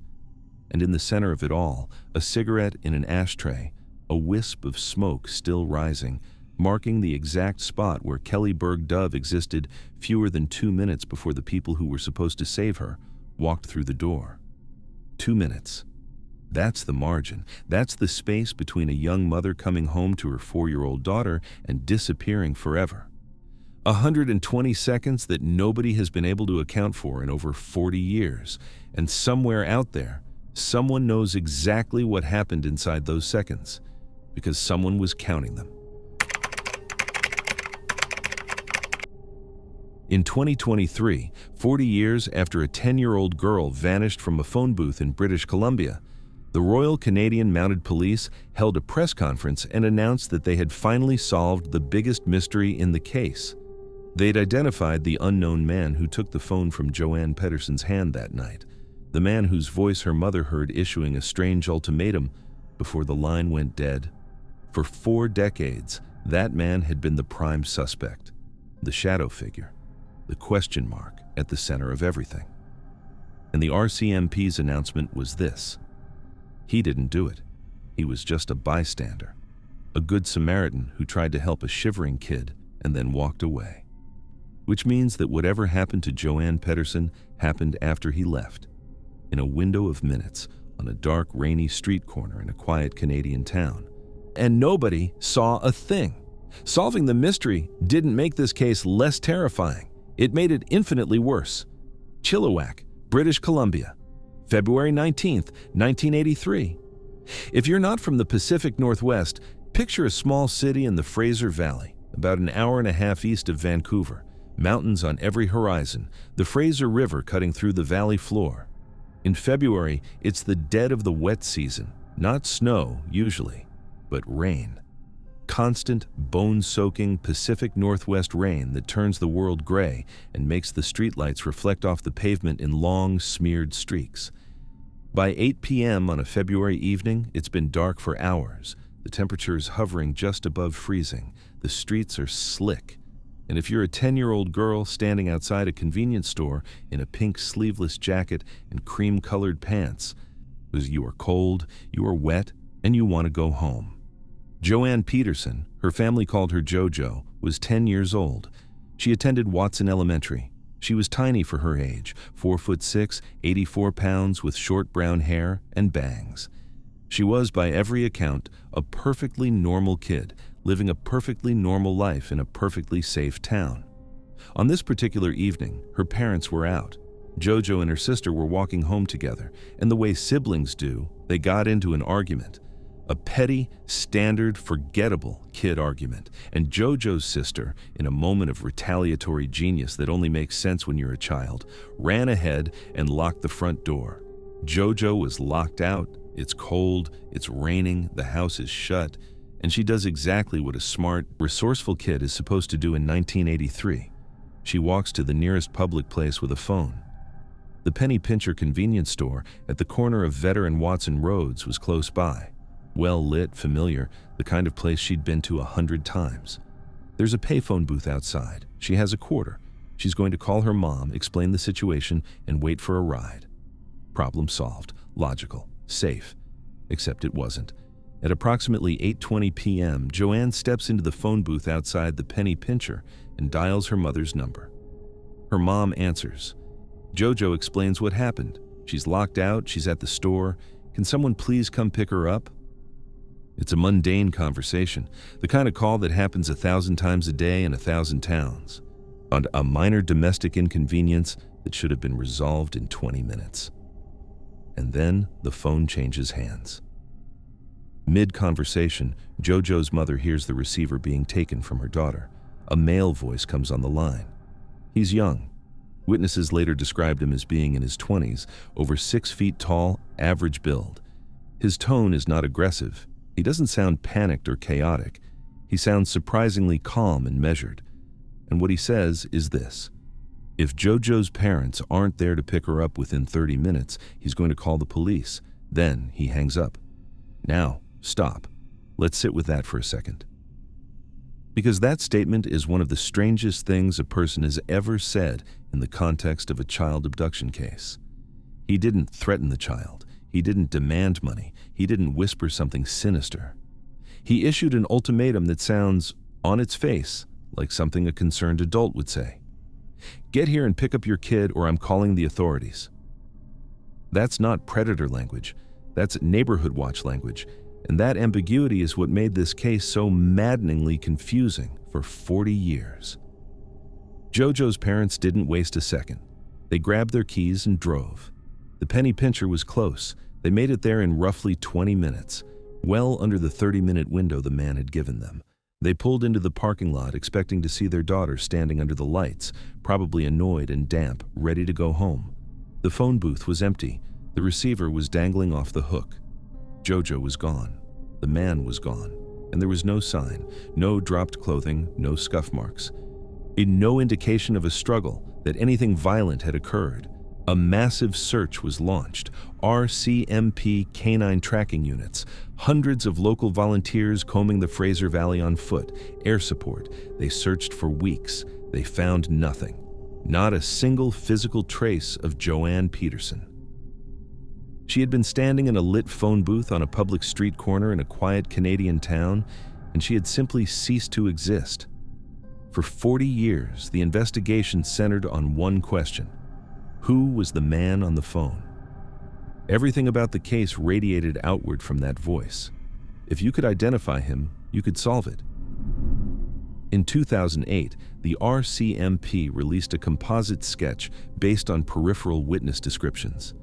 And in the center of it all, a cigarette in an ashtray, a wisp of smoke still rising, marking the exact spot where Kelly Berg Dove existed fewer than 2 minutes before the people who were supposed to save her walked through the door. 2 minutes. That's the margin. That's the space between a young mother coming home to her 4-year-old daughter and disappearing forever. 120 seconds that nobody has been able to account for in over 40 years. And somewhere out there, someone knows exactly what happened inside those seconds, because someone was counting them. In 2023, 40 years after a 10-year-old girl vanished from a phone booth in British Columbia, the Royal Canadian Mounted Police held a press conference and announced that they had finally solved the biggest mystery in the case. They'd identified the unknown man who took the phone from Joanne Peterson's hand that night, the man whose voice her mother heard issuing a strange ultimatum before the line went dead. For 4 decades, that man had been the prime suspect, the shadow figure, the question mark at the center of everything. And the RCMP's announcement was this: he didn't do it. He was just a bystander, a good Samaritan who tried to help a shivering kid and then walked away. Which means that whatever happened to Joanne Peterson happened after he left, in a window of minutes, on a dark, rainy street corner in a quiet Canadian town. And nobody saw a thing. Solving the mystery didn't make this case less terrifying. It made it infinitely worse. Chilliwack, British Columbia, February 19th, 1983. If you're not from the Pacific Northwest, picture a small city in the Fraser Valley, about an hour and a half east of Vancouver, mountains on every horizon, the Fraser River cutting through the valley floor. In February, it's the dead of the wet season, not snow usually, but rain. Constant, bone-soaking Pacific Northwest rain that turns the world gray and makes the streetlights reflect off the pavement in long, smeared streaks. By 8 p.m. on a February evening, it's been dark for hours. The temperature is hovering just above freezing. The streets are slick. And if you're a 10-year-old girl standing outside a convenience store in a pink sleeveless jacket and cream-colored pants, because you are cold, you are wet, and you want to go home. Joanne Peterson, her family called her JoJo, was 10 years old. She attended Watson Elementary. She was tiny for her age, 4'6", 84 pounds, with short brown hair and bangs. She was, by every account, a perfectly normal kid, living a perfectly normal life in a perfectly safe town. On this particular evening, her parents were out. Jojo and her sister were walking home together, and the way siblings do, they got into an argument. A petty, standard, forgettable kid argument, and Jojo's sister, in a moment of retaliatory genius that only makes sense when you're a child, ran ahead and locked the front door. Jojo was locked out, it's cold, it's raining, the house is shut, and she does exactly what a smart, resourceful kid is supposed to do in 1983. She walks to the nearest public place with a phone. The penny pincher convenience store at the corner of Vetter and Watson Roads was close by. Well lit, familiar, the kind of place she'd been to 100 times. There's a payphone booth outside. She has a quarter. She's going to call her mom, explain the situation, and wait for a ride. Problem solved. Logical. Safe. Except it wasn't. At approximately 8:20 p.m., Joanne steps into the phone booth outside the penny pincher and dials her mother's number. Her mom answers. Jojo explains what happened. She's locked out, she's at the store. Can someone please come pick her up? It's a mundane conversation, the kind of call that happens 1,000 times a day in 1,000 towns. On a minor domestic inconvenience that should have been resolved in 20 minutes. And then the phone changes hands. Mid-conversation, Jojo's mother hears the receiver being taken from her daughter. A male voice comes on the line. He's young. Witnesses later described him as being in his 20s, over 6 feet tall, average build. His tone is not aggressive. He doesn't sound panicked or chaotic. He sounds surprisingly calm and measured. And what he says is this. If Jojo's parents aren't there to pick her up within 30 minutes, he's going to call the police. Then he hangs up. Now, stop. Let's sit with that for a second. Because that statement is one of the strangest things a person has ever said in the context of a child abduction case. He didn't threaten the child. He didn't demand money. He didn't whisper something sinister. He issued an ultimatum that sounds, on its face, like something a concerned adult would say. Get here and pick up your kid or I'm calling the authorities. That's not predator language. That's neighborhood watch language. And that ambiguity is what made this case so maddeningly confusing for 40 years. Jojo's parents didn't waste a second. They grabbed their keys and drove. The penny pincher was close. They made it there in roughly 20 minutes, well under the 30-minute window the man had given them. They pulled into the parking lot expecting to see their daughter standing under the lights, probably annoyed and damp, ready to go home. The phone booth was empty. The receiver was dangling off the hook. Jojo was gone. The man was gone. And there was no sign, no dropped clothing, no scuff marks. No indication of a struggle, that anything violent had occurred. A massive search was launched. RCMP canine tracking units, hundreds of local volunteers combing the Fraser Valley on foot, air support. They searched for weeks. They found nothing. Not a single physical trace of Joanne Peterson. She had been standing in a lit phone booth on a public street corner in a quiet Canadian town, and she had simply ceased to exist. For 40 years, the investigation centered on one question. Who was the man on the phone? Everything about the case radiated outward from that voice. If you could identify him, you could solve it. In 2008, the RCMP released a composite sketch based on peripheral witness descriptions.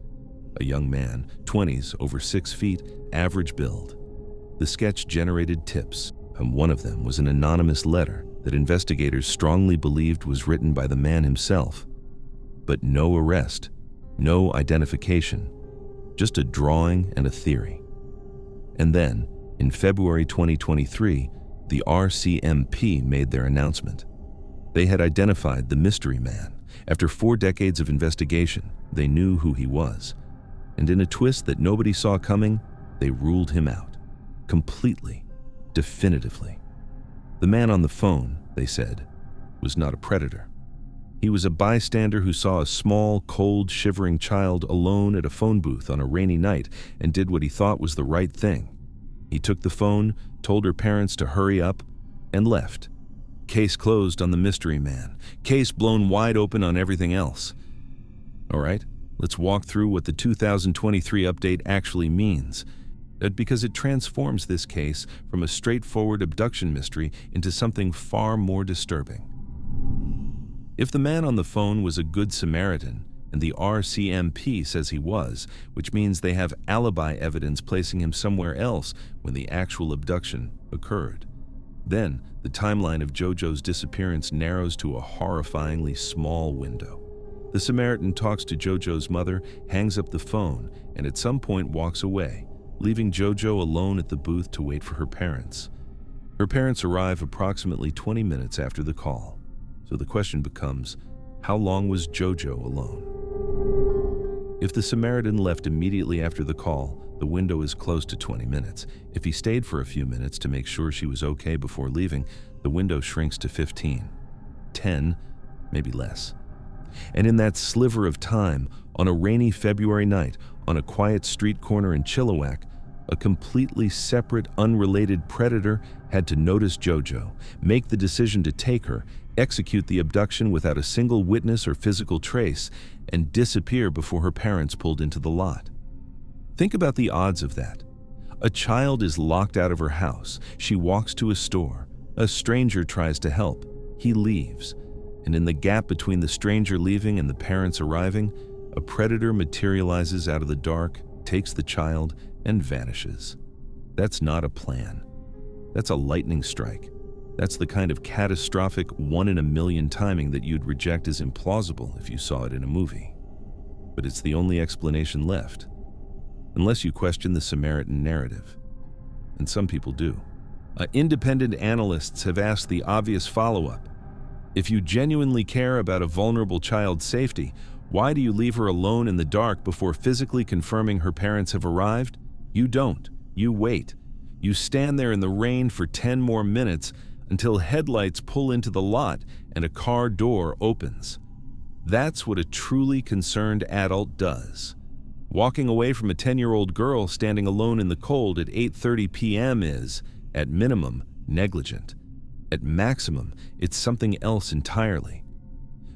A young man, 20s, over 6 feet, average build. The sketch generated tips, and one of them was an anonymous letter that investigators strongly believed was written by the man himself. But no arrest, no identification, just a drawing and a theory. And then, in February 2023, the RCMP made their announcement. They had identified the mystery man. After 4 decades of investigation, they knew who he was. And in a twist that nobody saw coming, they ruled him out. Completely, definitively. The man on the phone, they said, was not a predator. He was a bystander who saw a small, cold, shivering child alone at a phone booth on a rainy night and did what he thought was the right thing. He took the phone, told her parents to hurry up, and left. Case closed on the mystery man. Case blown wide open on everything else. All right, let's walk through what the 2023 update actually means, because it transforms this case from a straightforward abduction mystery into something far more disturbing. If the man on the phone was a good Samaritan, and the RCMP says he was, which means they have alibi evidence placing him somewhere else when the actual abduction occurred, then the timeline of JoJo's disappearance narrows to a horrifyingly small window. The Samaritan talks to JoJo's mother, hangs up the phone, and at some point walks away, leaving JoJo alone at the booth to wait for her parents. Her parents arrive approximately 20 minutes after the call. So the question becomes, how long was JoJo alone? If the Samaritan left immediately after the call, the window is close to 20 minutes. If he stayed for a few minutes to make sure she was okay before leaving, the window shrinks to 15, 10, maybe less. And in that sliver of time, on a rainy February night, on a quiet street corner in Chilliwack, a completely separate, unrelated predator had to notice JoJo, make the decision to take her, execute the abduction without a single witness or physical trace, and disappear before her parents pulled into the lot. Think about the odds of that. A child is locked out of her house. She walks to a store. A stranger tries to help. He leaves. And in the gap between the stranger leaving and the parents arriving, a predator materializes out of the dark, takes the child, and vanishes. That's not a plan. That's a lightning strike. That's the kind of catastrophic one-in-a-million timing that you'd reject as implausible if you saw it in a movie. But it's the only explanation left, unless you question the Samaritan narrative. And some people do. Independent analysts have asked the obvious follow-up. If you genuinely care about a vulnerable child's safety, why do you leave her alone in the dark before physically confirming her parents have arrived? You don't. You wait. You stand there in the rain for 10 more minutes until headlights pull into the lot and a car door opens. That's what a truly concerned adult does. Walking away from a 10-year-old girl standing alone in the cold at 8:30 p.m. is, at minimum, negligent. At maximum, it's something else entirely.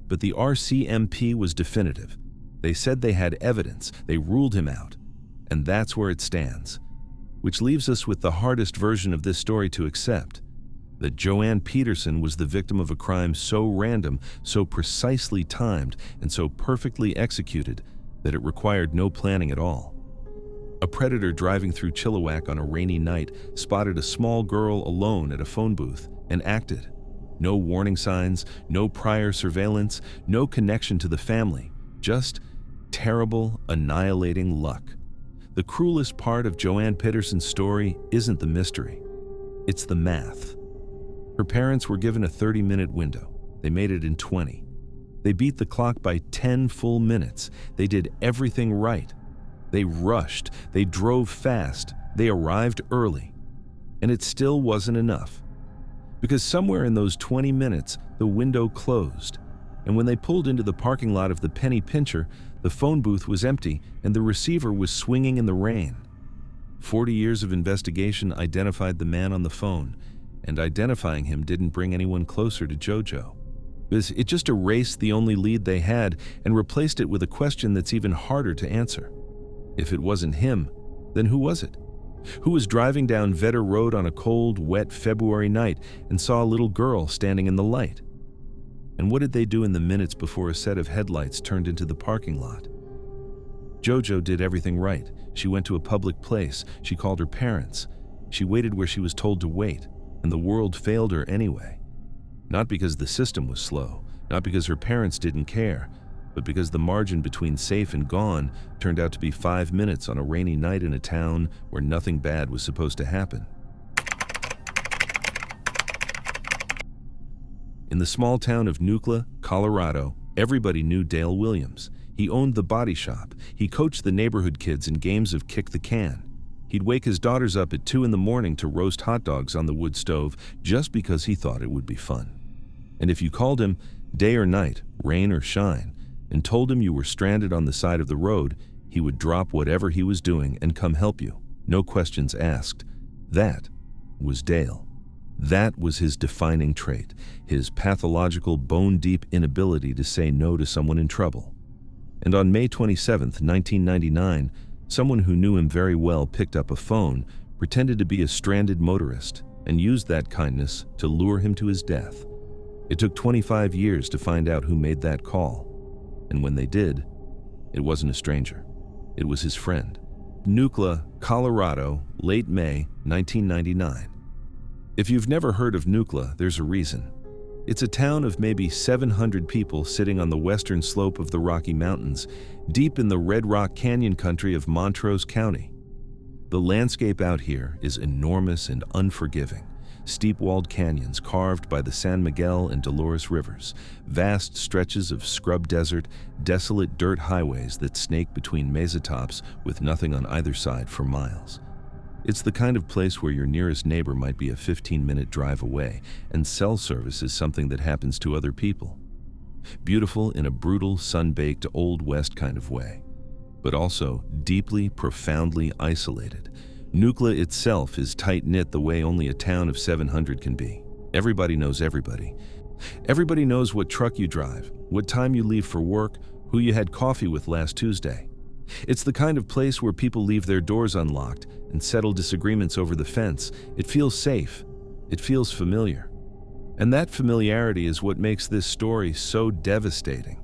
But the RCMP was definitive. They said they had evidence. They ruled him out. And that's where it stands. Which leaves us with the hardest version of this story to accept. That Joanne Peterson was the victim of a crime so random, so precisely timed, and so perfectly executed that it required no planning at all. A predator driving through Chilliwack on a rainy night spotted a small girl alone at a phone booth and acted. No warning signs, no prior surveillance, no connection to the family, just terrible, annihilating luck. The cruelest part of Joanne Peterson's story isn't the mystery. It's the math. Her parents were given a 30-minute window. They made it in 20. They beat the clock by 10 full minutes. They did everything right. They rushed. They drove fast. They arrived early. And it still wasn't enough. Because somewhere in those 20 minutes, the window closed. And when they pulled into the parking lot of the Penny Pincher, the phone booth was empty and the receiver was swinging in the rain. 40 years of investigation identified the man on the phone, and identifying him didn't bring anyone closer to JoJo. It just erased the only lead they had and replaced it with a question that's even harder to answer. If it wasn't him, then who was it? Who was driving down Vetter Road on a cold, wet February night and saw a little girl standing in the light? And what did they do in the minutes before a set of headlights turned into the parking lot? JoJo did everything right. She went to a public place. She called her parents. She waited where she was told to wait, and the world failed her anyway. Not because the system was slow, not because her parents didn't care, but because the margin between safe and gone turned out to be 5 minutes on a rainy night in a town where nothing bad was supposed to happen. In the small town of Nucla, Colorado, everybody knew Dale Williams. He owned the body shop. He coached the neighborhood kids in games of kick the can. He'd wake his daughters up at 2 a.m. to roast hot dogs on the wood stove just because he thought it would be fun. And if you called him day or night, rain or shine, and told him you were stranded on the side of the road, he would drop whatever he was doing and come help you, no questions asked. That was Dale. That was his defining trait, his pathological, bone-deep inability to say no to someone in trouble. And on May 27, 1999, someone who knew him very well picked up a phone, pretended to be a stranded motorist, and used that kindness to lure him to his death. It took 25 years to find out who made that call. And when they did, it wasn't a stranger. It was his friend. Nucla, Colorado, late May 1999. If you've never heard of Nucla, there's a reason. It's a town of maybe 700 people sitting on the western slope of the Rocky Mountains, deep in the Red Rock Canyon country of Montrose County. The landscape out here is enormous and unforgiving. Steep-walled canyons carved by the San Miguel and Dolores rivers, vast stretches of scrub desert, desolate dirt highways that snake between mesa tops with nothing on either side for miles. It's the kind of place where your nearest neighbor might be a 15-minute drive away, and cell service is something that happens to other people. Beautiful in a brutal, sun-baked, Old West kind of way, but also deeply, profoundly isolated. Nucla itself is tight-knit the way only a town of 700 can be. Everybody knows everybody. Everybody knows what truck you drive, what time you leave for work, who you had coffee with last Tuesday. It's the kind of place where people leave their doors unlocked and settle disagreements over the fence. It feels safe. It feels familiar. And that familiarity is what makes this story so devastating.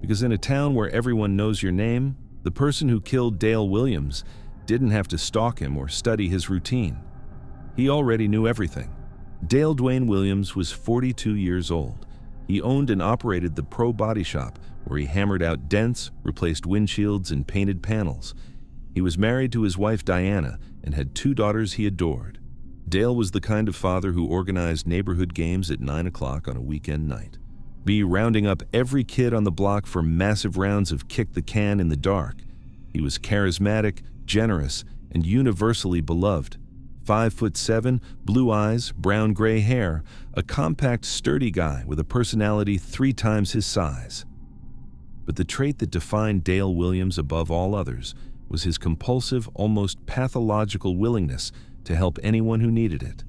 Because in a town where everyone knows your name, the person who killed Dale Williams didn't have to stalk him or study his routine. He already knew everything. Dale Dwayne Williams was 42 years old. He owned and operated the Pro Body Shop, where he hammered out dents, replaced windshields, and painted panels. He was married to his wife Diana and had 2 daughters he adored. Dale was the kind of father who organized neighborhood games at 9 o'clock on a weekend night. Be rounding up every kid on the block for massive rounds of kick the can in the dark. He was charismatic, generous, and universally beloved. 5'7", blue eyes, brown-gray hair, a compact, sturdy guy with a personality 3 times his size. But the trait that defined Dale Williams above all others was his compulsive, almost pathological willingness to help anyone who needed it.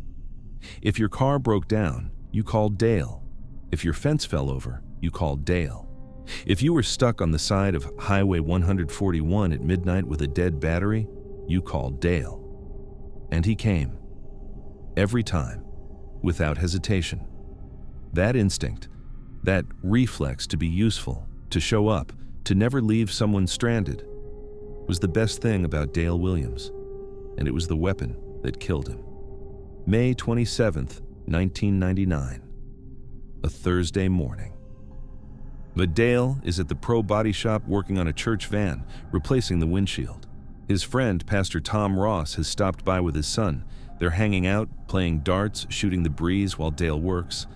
If your car broke down, you called Dale. If your fence fell over, you called Dale. If you were stuck on the side of Highway 141 at midnight with a dead battery, you called Dale. And he came. Every time, without hesitation. That instinct, that reflex to be useful, to show up, to never leave someone stranded, was the best thing about Dale Williams, and it was the weapon that killed him. May 27th, 1999, a Thursday morning. But Dale is at the Pro Body Shop working on a church van, replacing the windshield. His friend, Pastor Tom Ross, has stopped by with his son. They're hanging out, playing darts, shooting the breeze while Dale works.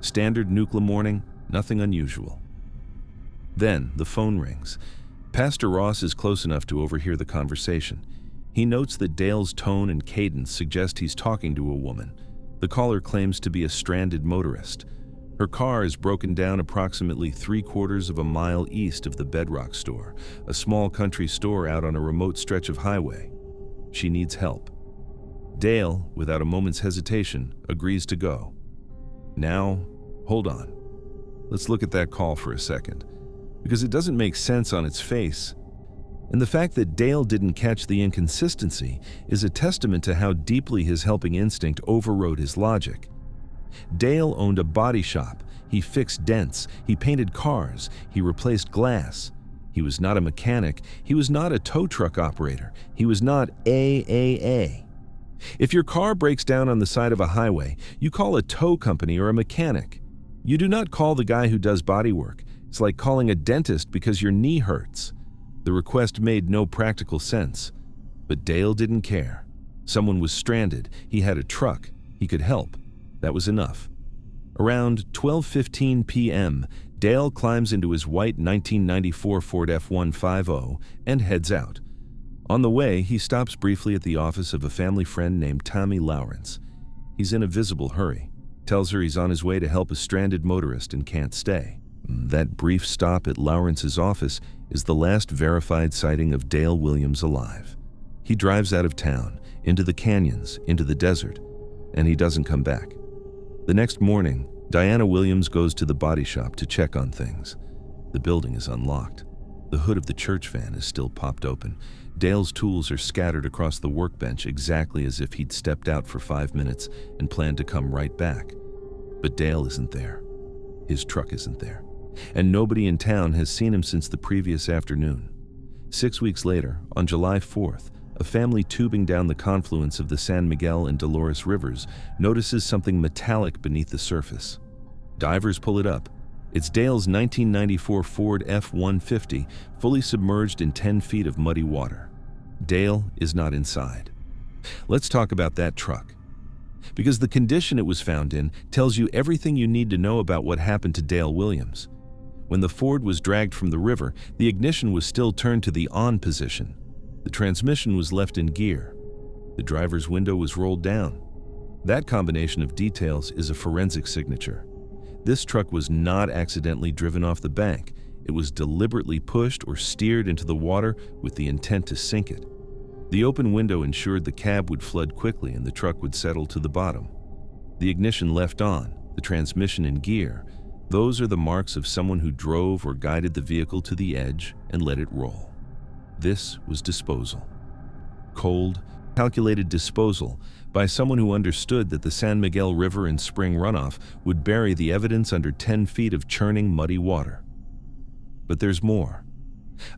Standard Nucla morning, nothing unusual. Then the phone rings. Pastor Ross is close enough to overhear the conversation. He notes that Dale's tone and cadence suggest he's talking to a woman. The caller claims to be a stranded motorist. Her car is broken down approximately 3/4 of a mile east of the Bedrock store, a small country store out on a remote stretch of highway. She needs help. Dale, without a moment's hesitation, agrees to go. Now, hold on. Let's look at that call for a second, because it doesn't make sense on its face. And the fact that Dale didn't catch the inconsistency is a testament to how deeply his helping instinct overrode his logic. Dale owned a body shop. He fixed dents. He painted cars. He replaced glass. He was not a mechanic. He was not a tow truck operator. He was not AAA. If your car breaks down on the side of a highway, you call a tow company or a mechanic. You do not call the guy who does body work. It's like calling a dentist because your knee hurts. The request made no practical sense. But Dale didn't care. Someone was stranded. He had a truck. He could help. That was enough. Around 12:15 p.m., Dale climbs into his white 1994 Ford F-150 and heads out. On the way, he stops briefly at the office of a family friend named Tommy Lawrence. He's in a visible hurry. Tells her he's on his way to help a stranded motorist and can't stay. That brief stop at Lawrence's office is the last verified sighting of Dale Williams alive. He drives out of town, into the canyons, into the desert, and he doesn't come back. The next morning, Diana Williams goes to the body shop to check on things. The building is unlocked. The hood of the church van is still popped open. Dale's tools are scattered across the workbench exactly as if he'd stepped out for 5 minutes and planned to come right back. But Dale isn't there. His truck isn't there. And nobody in town has seen him since the previous afternoon. 6 weeks later, on July 4th, a family tubing down the confluence of the San Miguel and Dolores rivers notices something metallic beneath the surface. Divers pull it up. It's Dale's 1994 Ford F-150, fully submerged in 10 feet of muddy water. Dale is not inside. Let's talk about that truck. Because the condition it was found in tells you everything you need to know about what happened to Dale Williams. When the Ford was dragged from the river, the ignition was still turned to the on position. The transmission was left in gear. The driver's window was rolled down. That combination of details is a forensic signature. This truck was not accidentally driven off the bank. It was deliberately pushed or steered into the water with the intent to sink it. The open window ensured the cab would flood quickly and the truck would settle to the bottom. The ignition left on, the transmission in gear. Those are the marks of someone who drove or guided the vehicle to the edge and let it roll. This was disposal. Cold, calculated disposal by someone who understood that the San Miguel River and spring runoff would bury the evidence under 10 feet of churning muddy water. But there's more.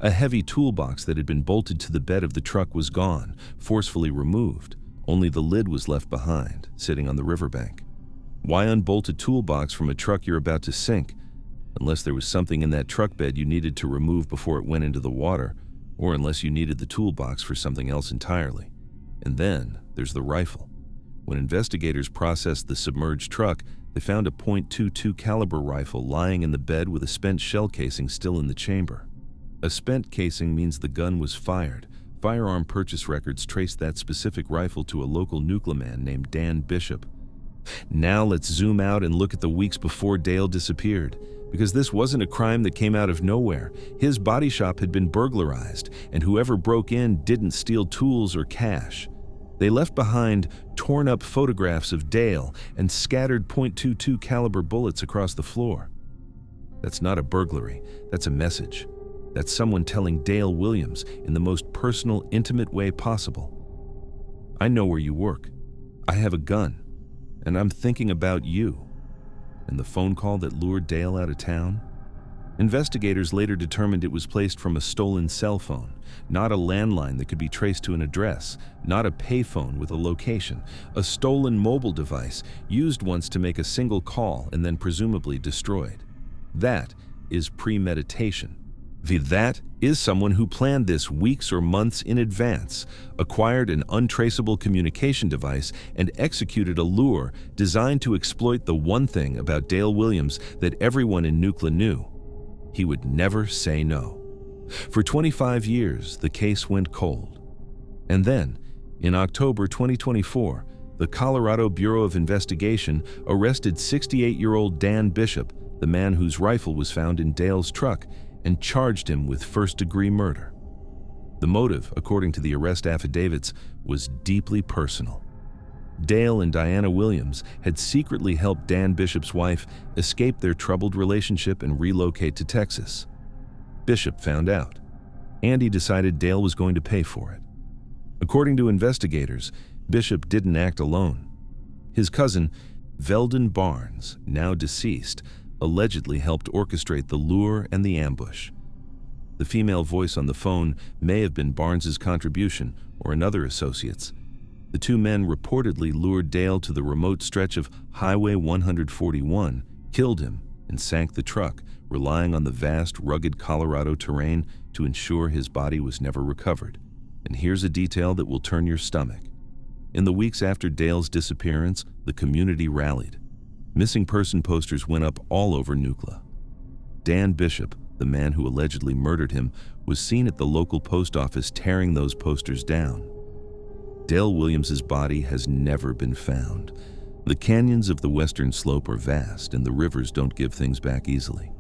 A heavy toolbox that had been bolted to the bed of the truck was gone, forcefully removed. Only the lid was left behind, sitting on the riverbank. Why unbolt a toolbox from a truck you're about to sink? Unless there was something in that truck bed you needed to remove before it went into the water, or unless you needed the toolbox for something else entirely. And then there's the rifle. When investigators processed the submerged truck, they found a .22 caliber rifle lying in the bed with a spent shell casing still in the chamber. A spent casing means the gun was fired. Firearm purchase records traced that specific rifle to a local nuclear man named Dan Bishop. Now let's zoom out and look at the weeks before Dale disappeared. Because this wasn't a crime that came out of nowhere. His body shop had been burglarized, and whoever broke in didn't steal tools or cash. They left behind torn-up photographs of Dale and scattered .22 caliber bullets across the floor. That's not a burglary, that's a message. That's someone telling Dale Williams in the most personal, intimate way possible. I know where you work. I have a gun, and I'm thinking about you. And the phone call that lured Dale out of town? Investigators later determined it was placed from a stolen cell phone, not a landline that could be traced to an address, not a payphone with a location, a stolen mobile device used once to make a single call and then presumably destroyed. That is premeditation. That is someone who planned this weeks or months in advance, acquired an untraceable communication device, and executed a lure designed to exploit the one thing about Dale Williams that everyone in Nucla knew. He would never say no. For 25 years, the case went cold. And then, in October 2024, the Colorado Bureau of Investigation arrested 68-year-old Dan Bishop, the man whose rifle was found in Dale's truck, and charged him with first-degree murder. The motive, according to the arrest affidavits, was deeply personal. Dale and Diana Williams had secretly helped Dan Bishop's wife escape their troubled relationship and relocate to Texas. Bishop found out. Andy decided Dale was going to pay for it. According to investigators, Bishop didn't act alone. His cousin, Veldon Barnes, now deceased, allegedly helped orchestrate the lure and the ambush. The female voice on the phone may have been Barnes's contribution or another associate's. The two men reportedly lured Dale to the remote stretch of Highway 141, killed him, and sank the truck, relying on the vast, rugged Colorado terrain to ensure his body was never recovered. And here's a detail that will turn your stomach. In the weeks after Dale's disappearance, the community rallied. Missing person posters went up all over Nucla. Dan Bishop, the man who allegedly murdered him, was seen at the local post office tearing those posters down. Dale Williams's body has never been found. The canyons of the western slope are vast, and the rivers don't give things back easily.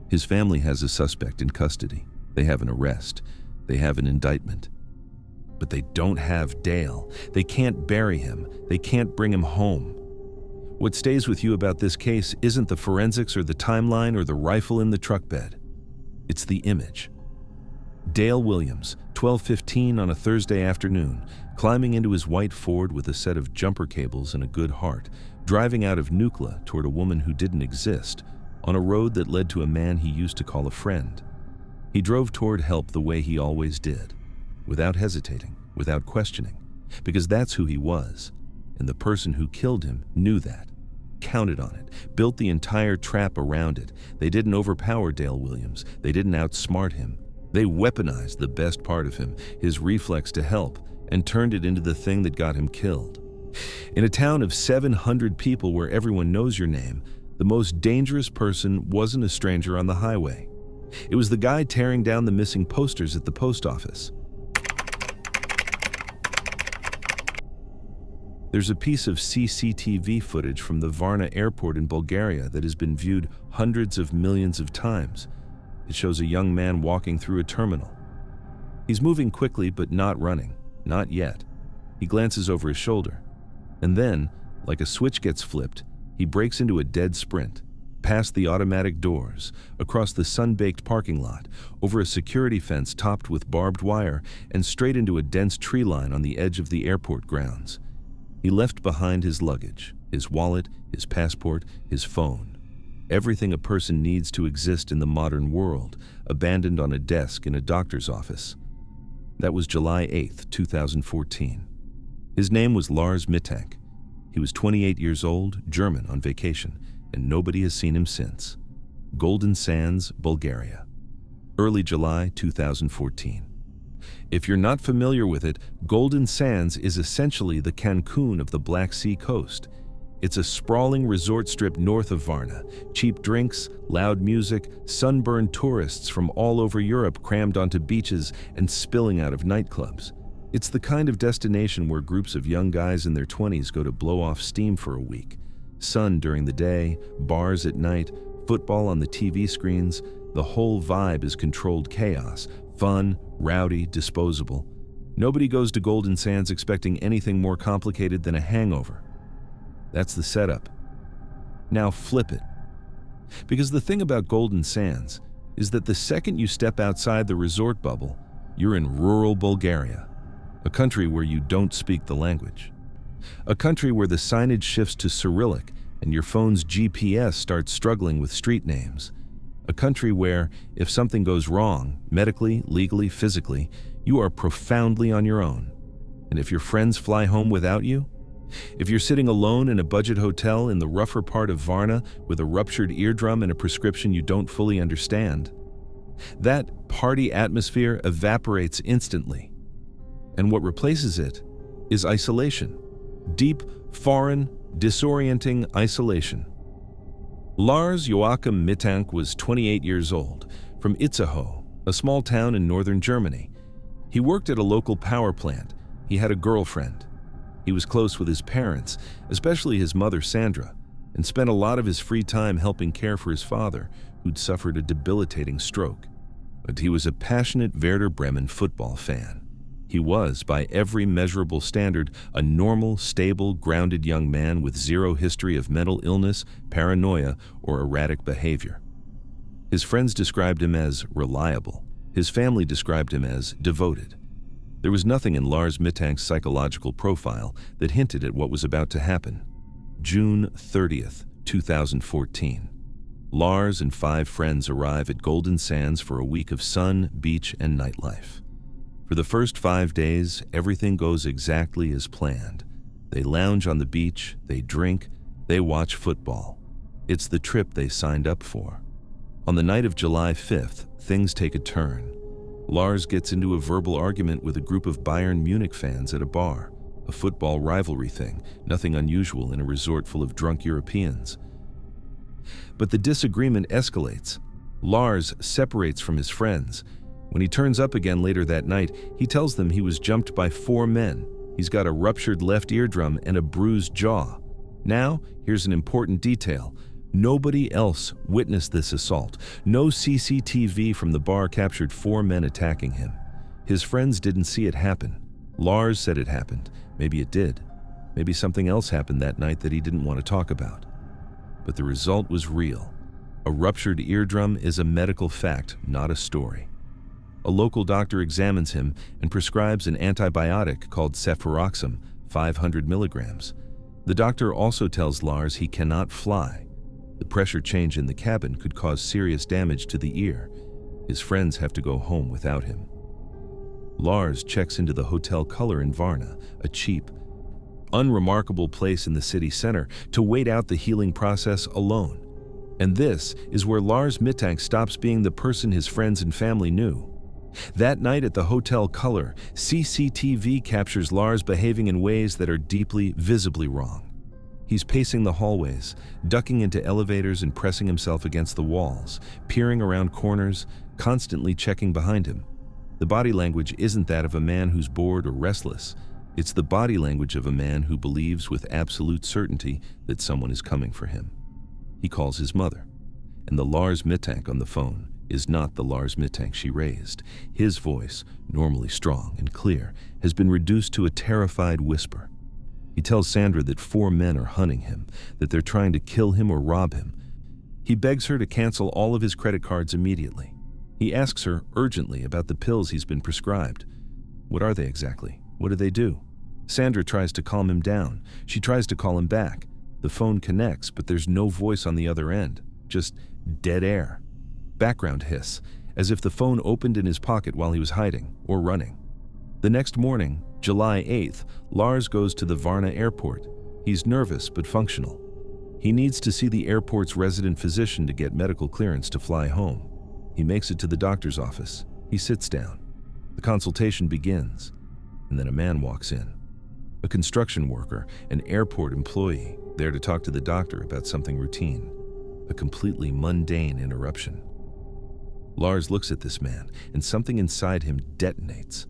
His family has a suspect in custody. They have an arrest. They have an indictment. But they don't have Dale. They can't bury him. They can't bring him home. What stays with you about this case isn't the forensics or the timeline or the rifle in the truck bed. It's the image. Dale Williams, 12:15 on a Thursday afternoon, climbing into his white Ford with a set of jumper cables and a good heart, driving out of Nucla toward a woman who didn't exist, on a road that led to a man he used to call a friend. He drove toward help the way he always did, without hesitating, without questioning, because that's who he was, and the person who killed him knew that, counted on it, built the entire trap around it. They didn't overpower Dale Williams. They didn't outsmart him. They weaponized the best part of him, his reflex to help, and turned it into the thing that got him killed. In a town of 700 people where everyone knows your name, the most dangerous person wasn't a stranger on the highway. It was the guy tearing down the missing posters at the post office. There's a piece of CCTV footage from the Varna airport in Bulgaria that has been viewed hundreds of millions of times. It shows a young man walking through a terminal. He's moving quickly but not running, not yet. He glances over his shoulder. And then, like a switch gets flipped, he breaks into a dead sprint, past the automatic doors, across the sun-baked parking lot, over a security fence topped with barbed wire, and straight into a dense tree line on the edge of the airport grounds. He left behind his luggage, his wallet, his passport, his phone. Everything a person needs to exist in the modern world, abandoned on a desk in a doctor's office. That was July 8th, 2014. His name was Lars Mittank. He was 28 years old, German, on vacation, and nobody has seen him since. Golden Sands, Bulgaria. Early July 2014. If you're not familiar with it, Golden Sands is essentially the Cancun of the Black Sea coast. It's a sprawling resort strip north of Varna. Cheap drinks, loud music, sunburned tourists from all over Europe crammed onto beaches and spilling out of nightclubs. It's the kind of destination where groups of young guys in their 20s go to blow off steam for a week. Sun during the day, bars at night, football on the TV screens. The whole vibe is controlled chaos. Fun, rowdy, disposable. Nobody goes to Golden Sands expecting anything more complicated than a hangover. That's the setup. Now flip it. Because the thing about Golden Sands is that the second you step outside the resort bubble, you're in rural Bulgaria, a country where you don't speak the language. A country where the signage shifts to Cyrillic and your phone's GPS starts struggling with street names. A country where, if something goes wrong, medically, legally, physically, you are profoundly on your own. And if your friends fly home without you, if you're sitting alone in a budget hotel in the rougher part of Varna with a ruptured eardrum and a prescription you don't fully understand, that party atmosphere evaporates instantly. And what replaces it is isolation. Deep, foreign, disorienting isolation. Lars Joachim Mittank was 28 years old, from Itzehoe, a small town in northern Germany. He worked at a local power plant. He had a girlfriend. He was close with his parents, especially his mother Sandra, and spent a lot of his free time helping care for his father, who'd suffered a debilitating stroke. But he was a passionate Werder Bremen football fan. He was, by every measurable standard, a normal, stable, grounded young man with zero history of mental illness, paranoia, or erratic behavior. His friends described him as reliable. His family described him as devoted. There was nothing in Lars Mittank's psychological profile that hinted at what was about to happen. June 30th, 2014. Lars and 5 friends arrive at Golden Sands for a week of sun, beach, and nightlife. For the first 5 days, everything goes exactly as planned. They lounge on the beach, they drink, they watch football. It's the trip they signed up for. On the night of July 5th, things take a turn. Lars gets into a verbal argument with a group of Bayern Munich fans at a bar, a football rivalry thing, nothing unusual in a resort full of drunk Europeans. But the disagreement escalates. Lars separates from his friends. When he turns up again later that night, he tells them he was jumped by 4 men. He's got a ruptured left eardrum and a bruised jaw. Now, here's an important detail. Nobody else witnessed this assault. No CCTV from the bar captured 4 men attacking him. His friends didn't see it happen. Lars said it happened. Maybe it did. Maybe something else happened that night that he didn't want to talk about. But the result was real. A ruptured eardrum is a medical fact, not a story. A local doctor examines him and prescribes an antibiotic called cefuroxime, 500 milligrams. The doctor also tells Lars he cannot fly. The pressure change in the cabin could cause serious damage to the ear. His friends have to go home without him. Lars checks into the Hotel Color in Varna, a cheap, unremarkable place in the city center, to wait out the healing process alone. And this is where Lars Mittank stops being the person his friends and family knew. That night at the Hotel Color, CCTV captures Lars behaving in ways that are deeply, visibly wrong. He's pacing the hallways, ducking into elevators and pressing himself against the walls, peering around corners, constantly checking behind him. The body language isn't that of a man who's bored or restless. It's the body language of a man who believes with absolute certainty that someone is coming for him. He calls his mother, and the Lars Mittank on the phone is not the Lars Mittank she raised. His voice, normally strong and clear, has been reduced to a terrified whisper. He tells Sandra that 4 men are hunting him, that they're trying to kill him or rob him. He begs her to cancel all of his credit cards immediately. He asks her urgently about the pills he's been prescribed. What are they exactly? What do they do? Sandra tries to calm him down. She tries to call him back. The phone connects, but there's no voice on the other end, just dead air. Background hiss, as if the phone opened in his pocket while he was hiding or running. The next morning, July 8th, Lars goes to the Varna airport. He's nervous but functional. He needs to see the airport's resident physician to get medical clearance to fly home. He makes it to the doctor's office. He sits down. The consultation begins, and then a man walks in. A construction worker, an airport employee, there to talk to the doctor about something routine. A completely mundane interruption. Lars looks at this man, and something inside him detonates.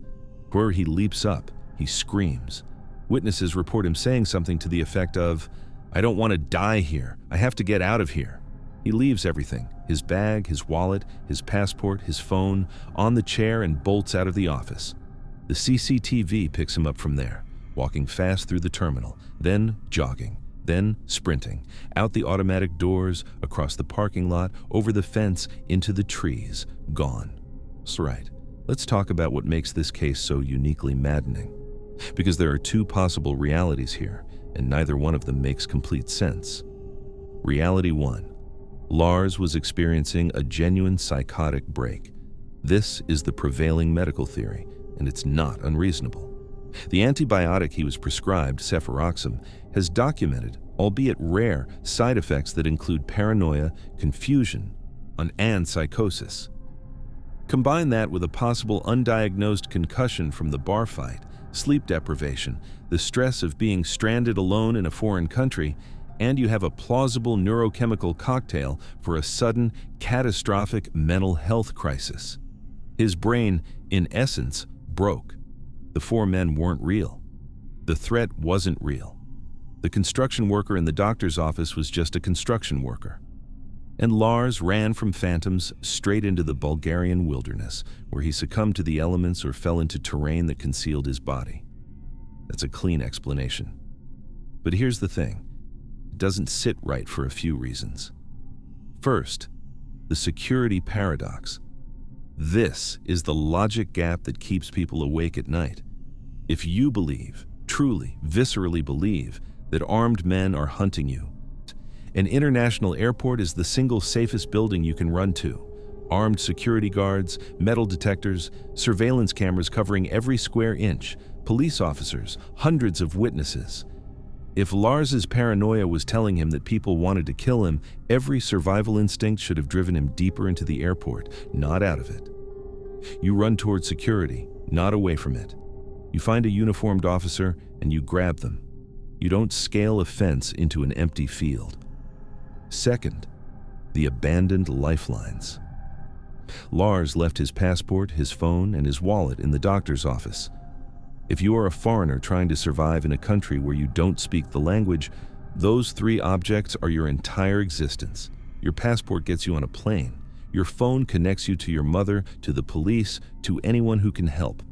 Where he leaps up, he screams. Witnesses report him saying something to the effect of, "I don't want to die here. I have to get out of here." He leaves everything, his bag, his wallet, his passport, his phone, on the chair and bolts out of the office. The CCTV picks him up from there, walking fast through the terminal, then jogging, then sprinting, out the automatic doors, across the parking lot, over the fence, into the trees, gone. That's right. Let's talk about what makes this case so uniquely maddening. Because there are 2 possible realities here, and neither one of them makes complete sense. Reality 1. Lars was experiencing a genuine psychotic break. This is the prevailing medical theory, and it's not unreasonable. The antibiotic he was prescribed, cefuroxime, has documented, albeit rare, side effects that include paranoia, confusion, and psychosis. Combine that with a possible undiagnosed concussion from the bar fight, sleep deprivation, the stress of being stranded alone in a foreign country, and you have a plausible neurochemical cocktail for a sudden, catastrophic mental health crisis. His brain, in essence, broke. The 4 men weren't real. The threat wasn't real. The construction worker in the doctor's office was just a construction worker. And Lars ran from phantoms straight into the Bulgarian wilderness, where he succumbed to the elements or fell into terrain that concealed his body. That's a clean explanation. But here's the thing. It doesn't sit right for a few reasons. First, the security paradox. This is the logic gap that keeps people awake at night. If you believe, truly, viscerally believe, that armed men are hunting you, an international airport is the single safest building you can run to. Armed security guards, metal detectors, surveillance cameras covering every square inch, police officers, hundreds of witnesses. If Lars's paranoia was telling him that people wanted to kill him, every survival instinct should have driven him deeper into the airport, not out of it. You run toward security, not away from it. You find a uniformed officer and you grab them. You don't scale a fence into an empty field. Second, the abandoned lifelines. Lars left his passport, his phone, and his wallet in the doctor's office. If you are a foreigner trying to survive in a country where you don't speak the language, those 3 objects are your entire existence. Your passport gets you on a plane. Your phone connects you to your mother, to the police, to anyone who can help.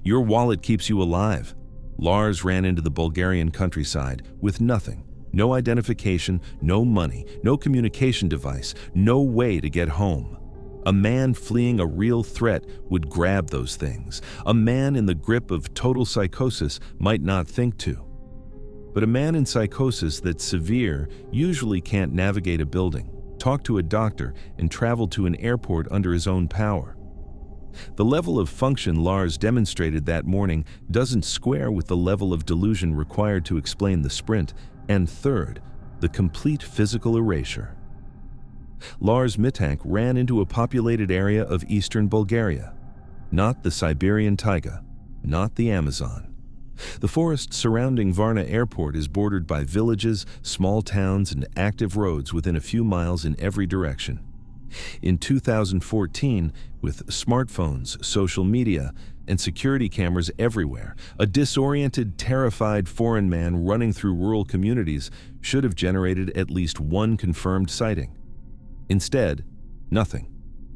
Your wallet keeps you alive. Lars ran into the Bulgarian countryside with nothing. No identification, no money, no communication device, no way to get home. A man fleeing a real threat would grab those things. A man in the grip of total psychosis might not think to. But a man in psychosis that's severe usually can't navigate a building, talk to a doctor, and travel to an airport under his own power. The level of function Lars demonstrated that morning doesn't square with the level of delusion required to explain the sprint, and third, the complete physical erasure. Lars Mittank ran into a populated area of eastern Bulgaria. Not the Siberian taiga, not the Amazon. The forest surrounding Varna Airport is bordered by villages, small towns, and active roads within a few miles in every direction. In 2014, with smartphones, social media, and security cameras everywhere, a disoriented, terrified foreign man running through rural communities should have generated at least one confirmed sighting. Instead, nothing.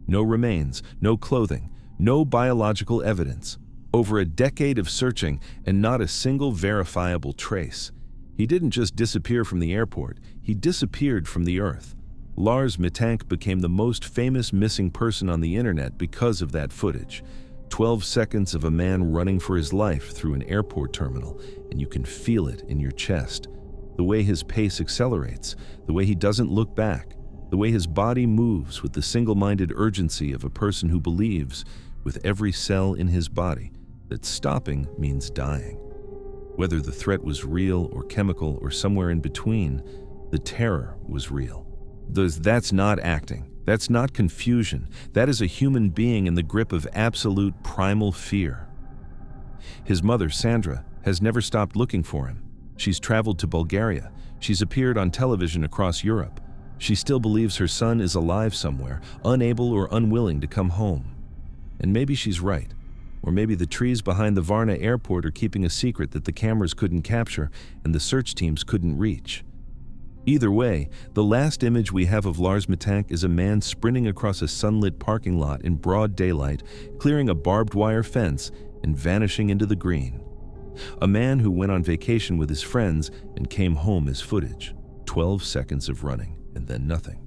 No remains, no clothing, no biological evidence. Over a decade of searching and not a single verifiable trace. He didn't just disappear from the airport, he disappeared from the earth. Lars Mittank became the most famous missing person on the internet because of that footage. 12 seconds of a man running for his life through an airport terminal, and you can feel it in your chest. The way his pace accelerates, the way he doesn't look back, the way his body moves with the single-minded urgency of a person who believes, with every cell in his body, that stopping means dying. Whether the threat was real or chemical or somewhere in between, the terror was real. That's not acting. That's not confusion. That is a human being in the grip of absolute primal fear. His mother, Sandra, has never stopped looking for him. She's traveled to Bulgaria. She's appeared on television across Europe. She still believes her son is alive somewhere, unable or unwilling to come home. And maybe she's right. Or maybe the trees behind the Varna airport are keeping a secret that the cameras couldn't capture and the search teams couldn't reach. Either way, the last image we have of Lars Mittank is a man sprinting across a sunlit parking lot in broad daylight, clearing a barbed wire fence and vanishing into the green. A man who went on vacation with his friends and came home as footage. 12 seconds of running and then nothing.